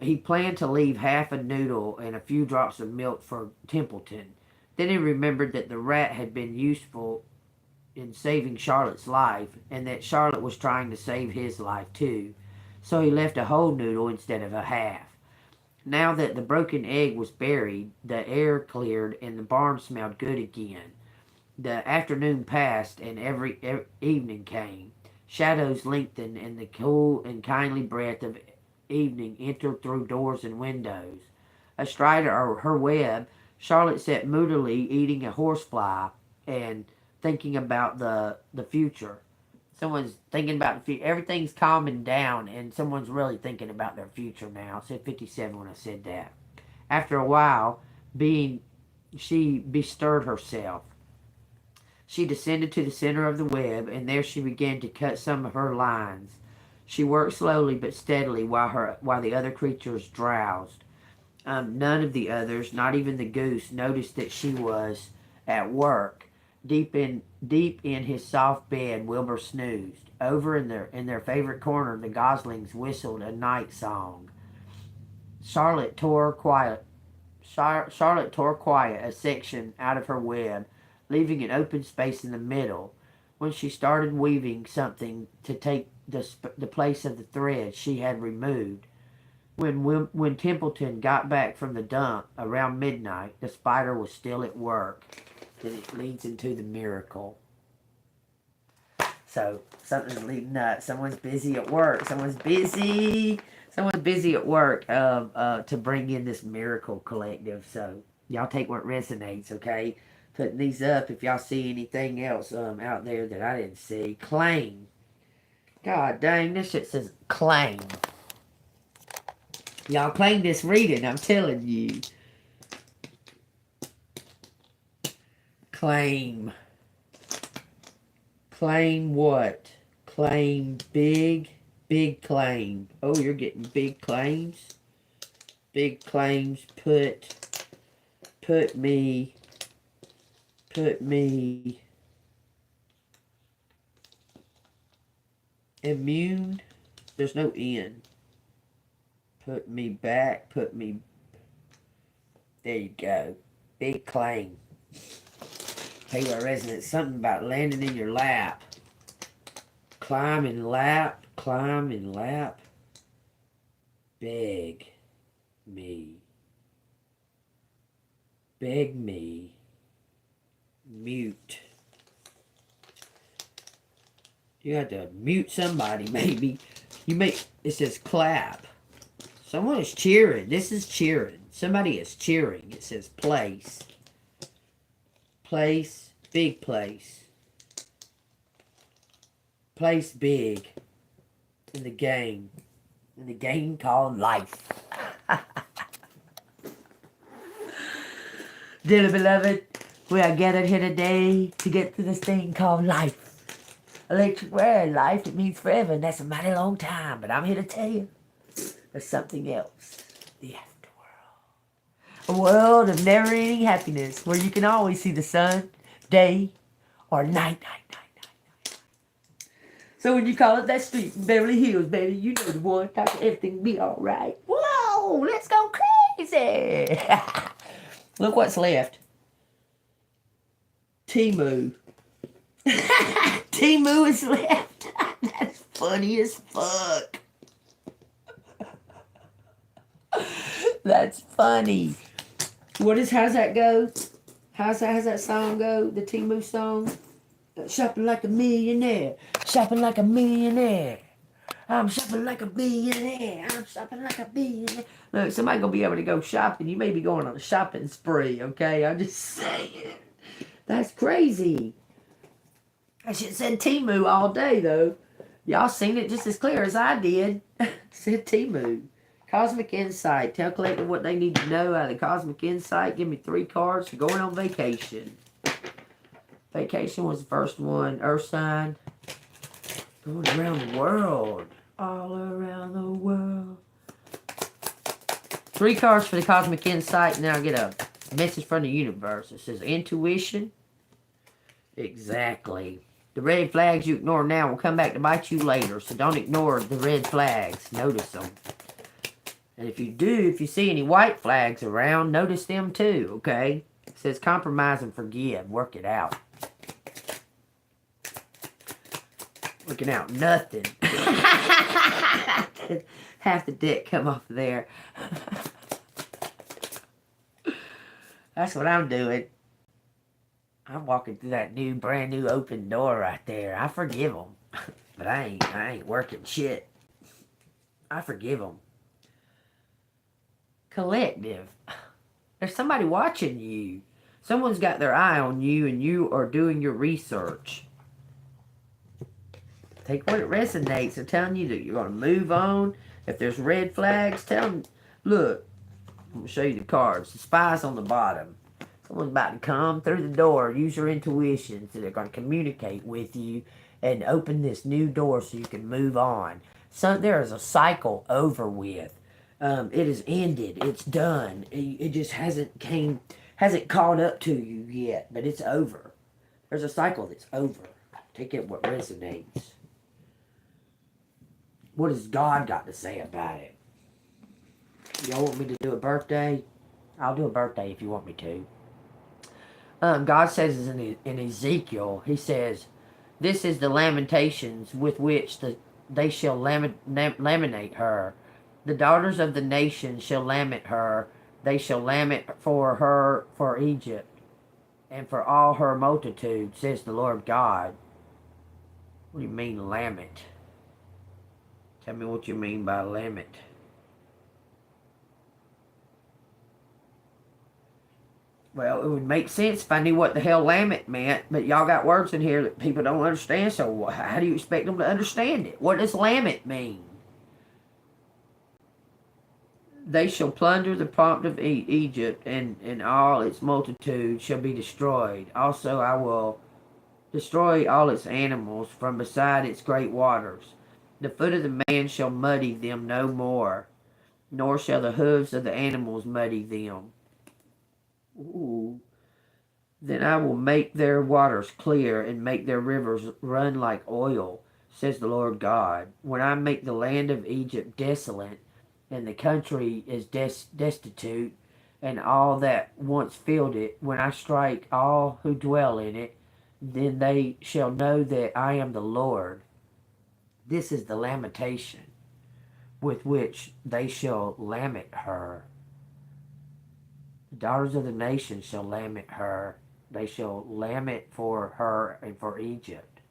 he planned to leave half a noodle and a few drops of milk for Templeton. Then he remembered that the rat had been useful in saving Charlotte's life, and that Charlotte was trying to save his life too. So he left a whole noodle instead of a half. Now that the broken egg was buried, the air cleared and the barn smelled good again. The afternoon passed and every evening came. Shadows lengthened and the cool and kindly breath of evening entered through doors and windows. Astride her web, Charlotte sat moodily eating a horsefly and thinking about the future. Someone's thinking about the future. Everything's calming down, and someone's really thinking about their future now. I said 57 when I said that. After a while, she bestirred herself. She descended to the center of the web, and there she began to cut some of her lines. She worked slowly but steadily while the other creatures drowsed. None of the others, not even the goose, noticed that she was at work. Deep in his soft bed, Wilbur snoozed. Over in their favorite corner, the goslings whistled a night song. Charlotte tore quiet a section out of her web, leaving an open space in the middle. When she started weaving something to take the place of the thread she had removed. When Templeton got back from the dump around midnight, the spider was still at work. Then it leads into the miracle. So something's leading up. Someone's busy at work. Someone's busy at work to bring in this miracle collective. So y'all take what resonates, okay? Putting these up. If y'all see anything else out there that I didn't see, claim. God dang, this shit says claim. Y'all claim this reading. I'm telling you. Claim. Claim what? Claim big claim. Oh, you're getting big claims? Big claims. Put me immune. There's no N. Put me back. There you go. Big claim. Hey, your resonance, something about landing in your lap. Climb and lap. Beg me. Mute. You have to mute somebody, maybe. It says clap. Someone is cheering. This is cheering. Somebody is cheering. It says place. Place, big place. Place big in the game. In the game called life. Dearly beloved, we are gathered here today to get through this thing called life. Electric word, life, it means forever, and that's a mighty long time. But I'm here to tell you, there's something else. The afterworld. A world of never-ending happiness where you can always see the sun, day, or night. So when you call up that street in Beverly Hills, baby, you know the one. Everything will be all right. Whoa, let's go crazy. Look what's left. Timu. Timu is left. That's funny as fuck. That's funny. How's that go? How's that song go? The Timu song? Shopping like a millionaire. Shopping like a millionaire. I'm shopping like a billionaire. I'm shopping like a billionaire. Look, somebody gonna be able to go shopping. You may be going on a shopping spree, okay? I'm just saying. That's crazy. I should have said Timu all day, though. Y'all seen it just as clear as I did. Said Timu. Cosmic Insight. Tell collective what they need to know out of the Cosmic Insight. Give me 3 cards for going on vacation. Vacation was the first one. Earth sign. Going around the world. All around the world. 3 cards for the Cosmic Insight. And then I'll get a message from the universe. It says intuition. Exactly. The red flags you ignore now will come back to bite you later. So don't ignore the red flags. Notice them. And if you see any white flags around, notice them too, okay? It says compromise and forgive. Work it out. Working out nothing. Half the deck come off there. That's what I'm doing. I'm walking through that brand new open door right there. I forgive them. But I ain't working shit. I forgive them. Collective. There's somebody watching you. Someone's got their eye on you and you are doing your research. Take what it resonates. They're telling you that you're going to move on. If there's red flags, tell them, look, I'm going to show you the cards. The spy's on the bottom. Someone's about to come through the door. Use your intuition. So they're going to communicate with you and open this new door so you can move on. So there is a cycle over with. It is ended. It's done. It just hasn't caught up to you yet, but it's over. There's a cycle that's over. Take it what resonates. What has God got to say about it? Y'all want me to do a birthday? I'll do a birthday if you want me to. God says in Ezekiel, he says, this is the lamentations with which they shall laminate her. The daughters of the nations shall lament her. They shall lament for her for Egypt, and for all her multitude, says the Lord God. What do you mean, lament? Tell me what you mean by lament. Well, it would make sense if I knew what the hell lament meant, but y'all got words in here that people don't understand, so how do you expect them to understand it? What does lament mean? They shall plunder the pomp of Egypt, and all its multitude shall be destroyed. Also I will destroy all its animals from beside its great waters. The foot of the man shall muddy them no more, nor shall the hooves of the animals muddy them. Ooh. Then I will make their waters clear, and make their rivers run like oil, says the Lord God. When I make the land of Egypt desolate, and the country is destitute, and all that once filled it, when I strike all who dwell in it, then they shall know that I am the Lord. This is the lamentation with which they shall lament her. The daughters of the nations shall lament her. They shall lament for her and for Egypt,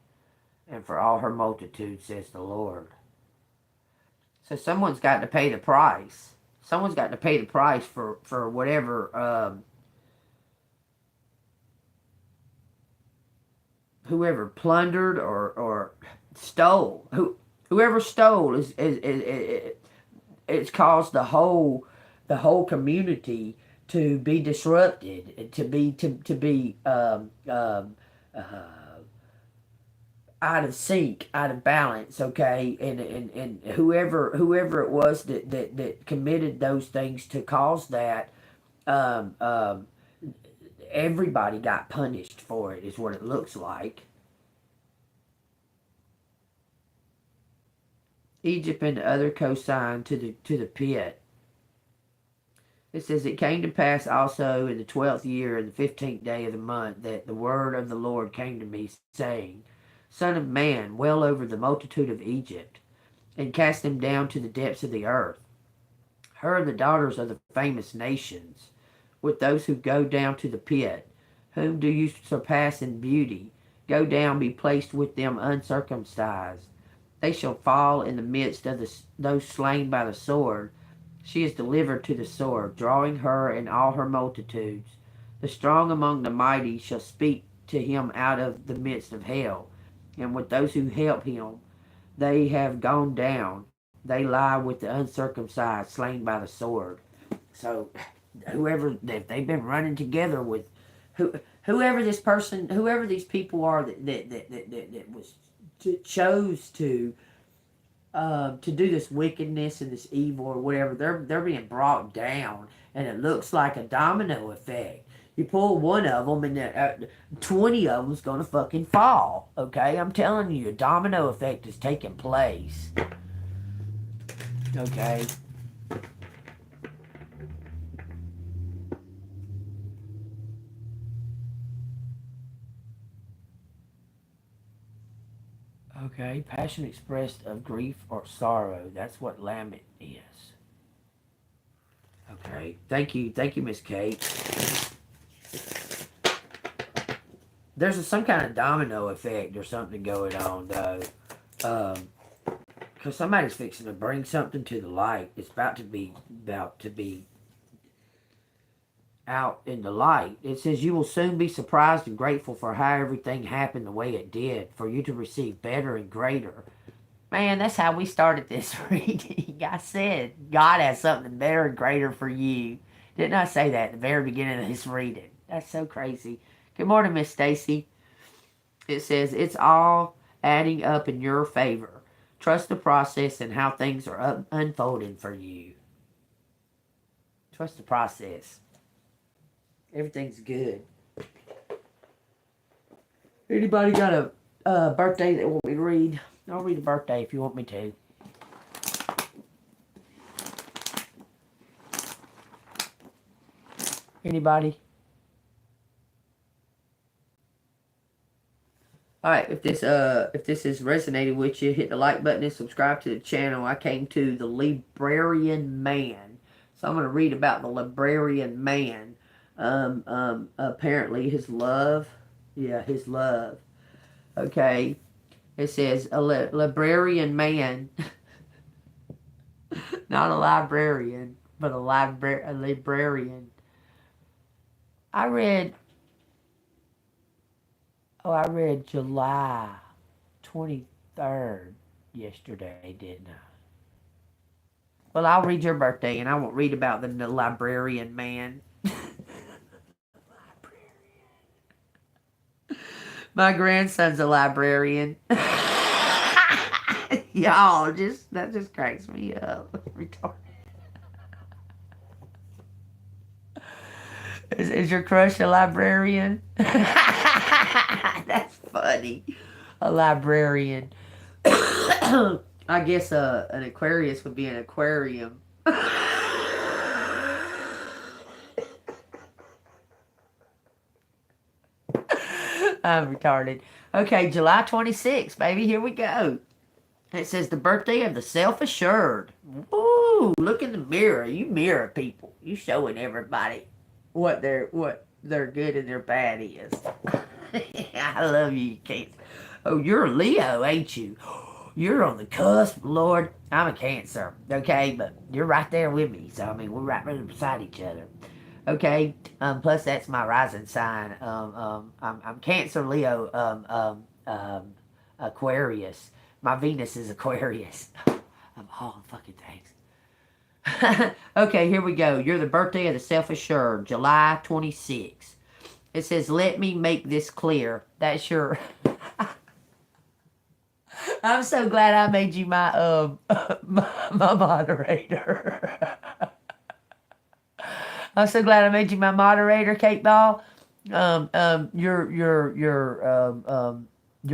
and for all her multitude, says the Lord. So someone's got to pay the price. Someone's got to pay the price for whatever, whoever plundered or stole. Whoever stole it's caused the whole community to be disrupted, to be out of sync, out of balance, okay, and whoever it was that committed those things to cause that, everybody got punished for it, is what it looks like. Egypt and the other co-signed to the pit. It says, it came to pass also in the 12th year, in the 15th day of the month, that the word of the Lord came to me, saying, Son of man, well over the multitude of Egypt, and cast them down to the depths of the earth. Her are the daughters of the famous nations, with those who go down to the pit. Whom do you surpass in beauty? Go down, be placed with them uncircumcised. They shall fall in the midst of those slain by the sword. She is delivered to the sword, drawing her and all her multitudes. The strong among the mighty shall speak to him out of the midst of hell. And with those who help him, they have gone down. They lie with the uncircumcised, slain by the sword. So, if they've been running together with whoever this person, whoever these people are that was chose to do this wickedness and this evil or whatever, they're being brought down, and it looks like a domino effect. You pull one of them, and 20 of them's gonna fucking fall. Okay, I'm telling you, a domino effect is taking place. Okay. Okay, passion expressed of grief or sorrow. That's what lament is. Okay, thank you, Miss Kate. There's some kind of domino effect or something going on, though. Because somebody's fixing to bring something to the light. It's about to be out in the light. It says, you will soon be surprised and grateful for how everything happened the way it did, for you to receive better and greater. Man, that's how we started this reading. I said, God has something better and greater for you. Didn't I say that at the very beginning of this reading? That's so crazy. Good morning, Miss Stacy. It says, it's all adding up in your favor. Trust the process and how things are unfolding for you. Trust the process. Everything's good. Anybody got a birthday that want me to read? I'll read a birthday if you want me to. Anybody? Alright, if this is resonating with you, hit the like button and subscribe to the channel. I came to the librarian man. So I'm going to read about the librarian man. Apparently his love. Yeah, his love. Okay. It says, a librarian man. Not a librarian, but a librarian. I read July 23rd yesterday, didn't I? Well, I'll read your birthday, and I won't read about the librarian man. My grandson's a librarian. Y'all, that just cracks me up. Retarded. Is your crush a librarian? That's funny. A librarian. I guess an Aquarius would be an aquarium. I'm retarded. Okay, July 26th, baby. Here we go. It says the birthday of the self-assured. Woo! Look in the mirror. You mirror people. You showing everybody what their good and their bad is. I love you, Cancer. Oh, you're a Leo, ain't you? You're on the cusp, Lord. I'm a Cancer, okay? But you're right there with me. So, I mean, we're right beside each other. Okay? Plus, that's my rising sign. I'm Cancer, Leo, Aquarius. My Venus is Aquarius. I'm all fucking things. Okay, here we go. You're the birthday of the self-assured, July 26th. It says, let me make this clear. That's your... I'm so glad I made you my moderator. I'm so glad I made you my moderator, Kate Ball. Your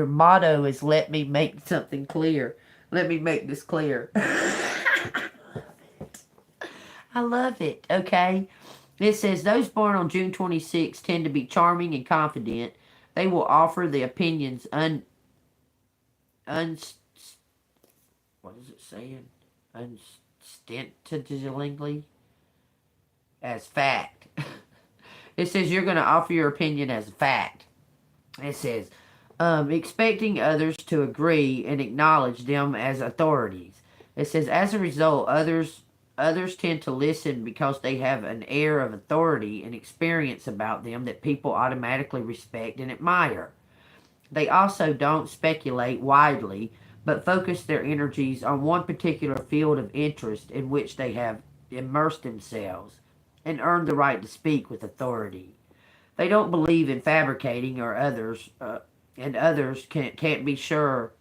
motto is let me make something clear. Let me make this clear. I love it. Okay. It says those born on June 26 tend to be charming and confident. They will offer the opinions un what is it saying? Unstintingly as fact. It says you're going to offer your opinion as fact. It says expecting others to agree and acknowledge them as authorities. It says as a result, others tend to listen because they have an air of authority and experience about them that people automatically respect and admire. They also don't speculate widely, but focus their energies on one particular field of interest in which they have immersed themselves and earned the right to speak with authority. They don't believe in fabricating or and others can't be sure.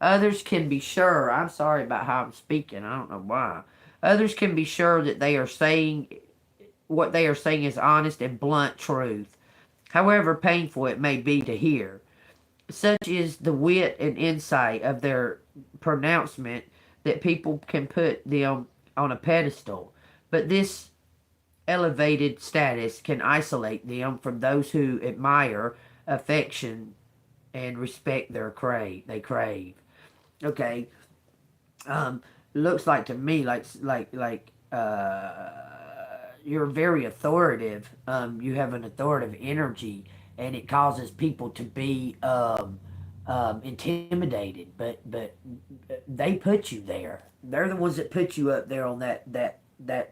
Others can be sure. I'm sorry about how I'm speaking. I don't know why. Others can be sure that they are saying what they are saying is honest and blunt truth, however painful it may be to hear. Such is the wit and insight of their pronouncement that people can put them on a pedestal. But this elevated status can isolate them from those who admire, affection, and respect they crave. Okay. Looks like to me you're very authoritative. You have an authoritative energy, and it causes people to be intimidated. But they put you there. They're the ones that put you up there on that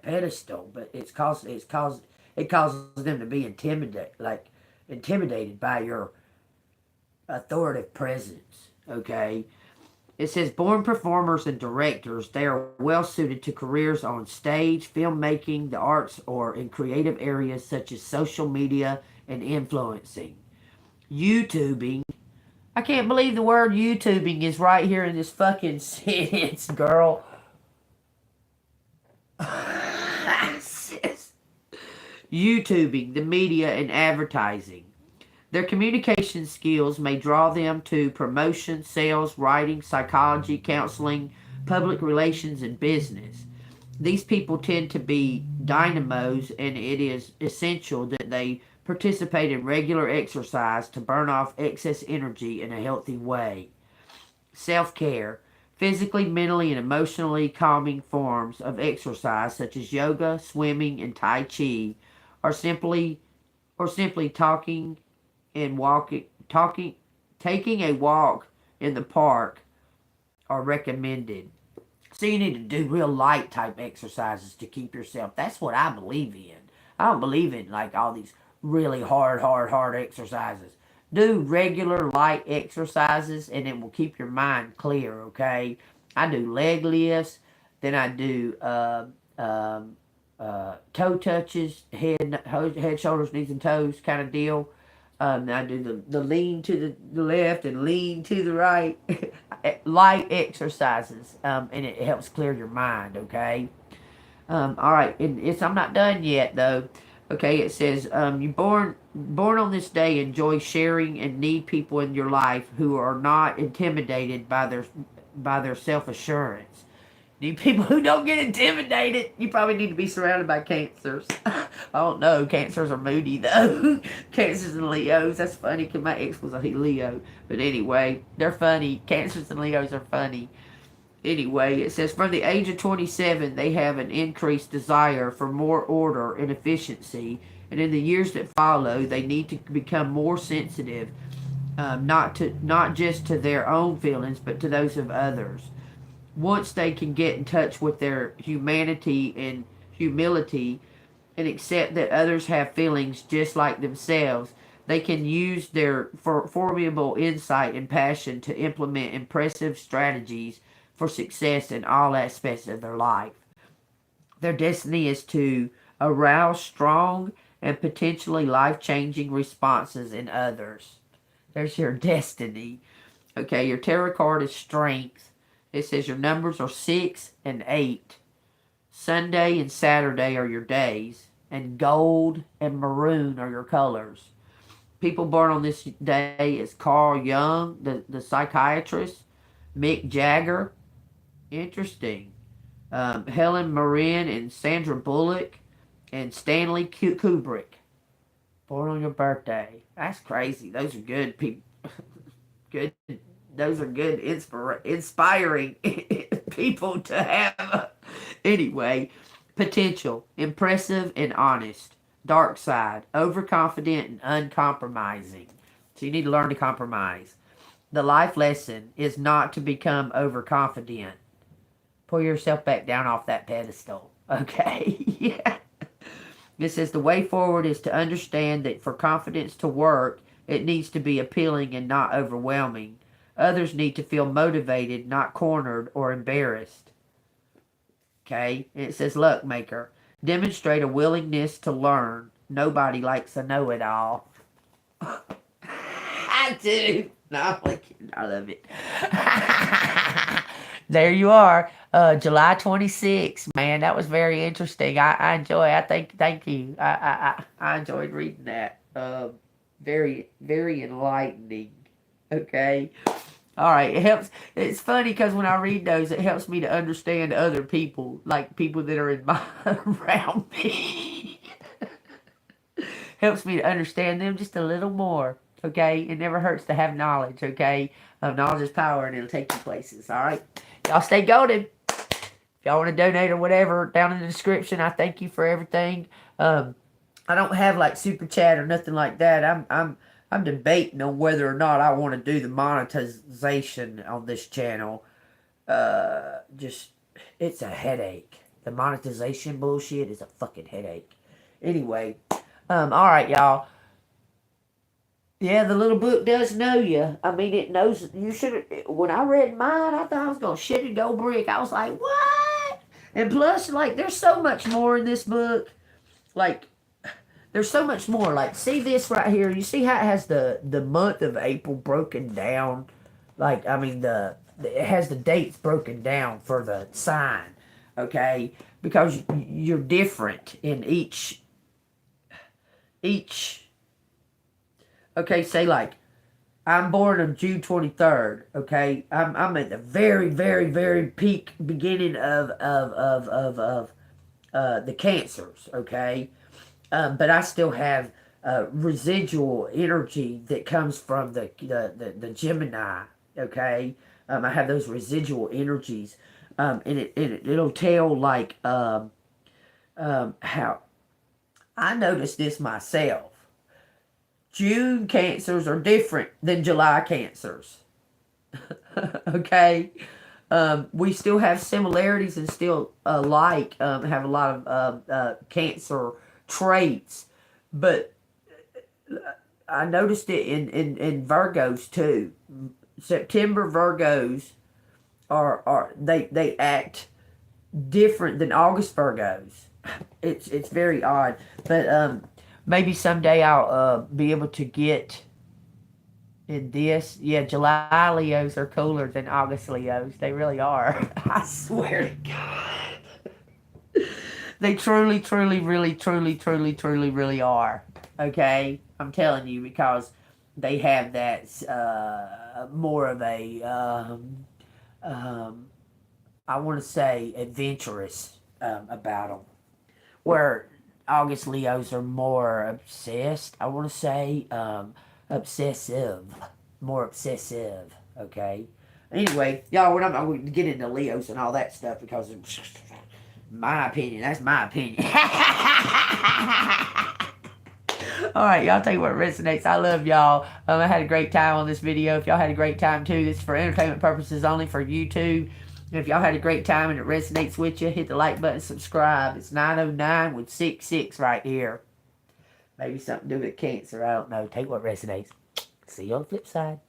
pedestal. But it causes them to be intimidated by your authoritative presence. Okay. It says born performers and directors, they are well suited to careers on stage, filmmaking, the arts, or in creative areas such as social media and influencing. YouTubing. I can't believe the word YouTubing is right here in this fucking sentence, girl. YouTubing, the media and advertising. Their communication skills may draw them to promotion, sales, writing, psychology, counseling, public relations, and business. These people tend to be dynamos, and it is essential that they participate in regular exercise to burn off excess energy in a healthy way. Self-care. Physically, mentally, and emotionally calming forms of exercise such as yoga, swimming, and tai chi are simply taking a walk in the park are recommended. So you need to do real light type exercises to keep yourself. That's what I believe in. I don't believe in like all these really hard exercises. Do regular light exercises and it will keep your mind clear, okay? I do leg lifts, then I do toe touches, head, shoulders, knees, and toes kind of deal. I do the lean to the left and lean to the right, light exercises, and it helps clear your mind. Okay. All right. I'm not done yet though. Okay. It says you born on this day enjoy sharing and need people in your life who are not intimidated by their self assurance. Need people who don't get intimidated. You probably need to be surrounded by cancers. I don't know. Cancers are moody, though. Cancers and Leos. That's funny because my ex was a Leo. But anyway, they're funny. Cancers and Leos are funny. Anyway, it says from the age of 27, they have an increased desire for more order and efficiency. And in the years that follow, they need to become more sensitive, not just to their own feelings, but to those of others. Once they can get in touch with their humanity and humility and accept that others have feelings just like themselves, they can use their formidable insight and passion to implement impressive strategies for success in all aspects of their life. Their destiny is to arouse strong and potentially life-changing responses in others. There's your destiny. Okay, your tarot card is strength. It says your numbers are 6 and 8. Sunday and Saturday are your days. And gold and maroon are your colors. People born on this day is Carl Jung, the psychiatrist. Mick Jagger. Interesting. Helen Mirren and Sandra Bullock and Stanley Kubrick. Born on your birthday. That's crazy. Those are good people. Good. Those are good, inspiring people to have. Anyway, potential, impressive and honest. Dark side, overconfident and uncompromising. So you need to learn to compromise. The life lesson is not to become overconfident. Pull yourself back down off that pedestal. Okay? Yeah. It says the way forward is to understand that for confidence to work, it needs to be appealing and not overwhelming. Others need to feel motivated, not cornered or embarrassed. Okay? And it says luck maker. Demonstrate a willingness to learn. Nobody likes a know-it-all. I do. No, I love it. There you are. July 26th, man. That was very interesting. I enjoy. Thank you. I enjoyed reading that. Very, very enlightening. Okay. All right. It helps. It's funny because when I read those, it helps me to understand other people, like people that are around me. Helps me to understand them just a little more. Okay. It never hurts to have knowledge. Okay. Knowledge is power, and it'll take you places. All right. Y'all stay golden. If y'all want to donate or whatever, down in the description. I thank you for everything. I don't have like super chat or nothing like that. I'm debating on whether or not I want to do the monetization on this channel. Just it's a headache. The monetization bullshit is a fucking headache. Anyway, all right, y'all. Yeah, the little book does know you. I mean, it knows you should. When I read mine, I thought I was gonna shit and go brick. I was like, what? And plus, like, there's so much more in this book. Like, there's so much more. Like, see this right here. You see how it has the month of April broken down. Like, I mean, it has the dates broken down for the sign. Okay, because you're different in each. Okay, say like, I'm born on June 23rd, okay? I'm at the very, very, very peak beginning of the cancers, okay? But I still have residual energy that comes from the Gemini, okay? I have those residual energies, and it'll tell like how I noticed this myself. June cancers are different than July cancers. Okay? We still have similarities and still have a lot of cancer traits. But I noticed it in Virgos too. September Virgos they act different than August Virgos. It's very odd. But maybe someday I'll be able to get in this. Yeah, July Leos are cooler than August Leos. They really are. I swear to God. They truly, truly, really, truly, truly, truly, really are. Okay? I'm telling you, because they have that more of a, I want to say, adventurous about them. Where August Leos are more obsessed. I want to say obsessive. More obsessive. Okay? Anyway, y'all, we're not going to get into Leos and all that stuff because it's my opinion. That's my opinion. Alright, y'all take what resonates. I love y'all. I had a great time on this video. If y'all had a great time too, this is for entertainment purposes only for YouTube. If y'all had a great time and it resonates with you, hit the like button, subscribe. It's 909 with 66 right here. Maybe something to do with cancer. I don't know. Take what resonates. See you on the flip side.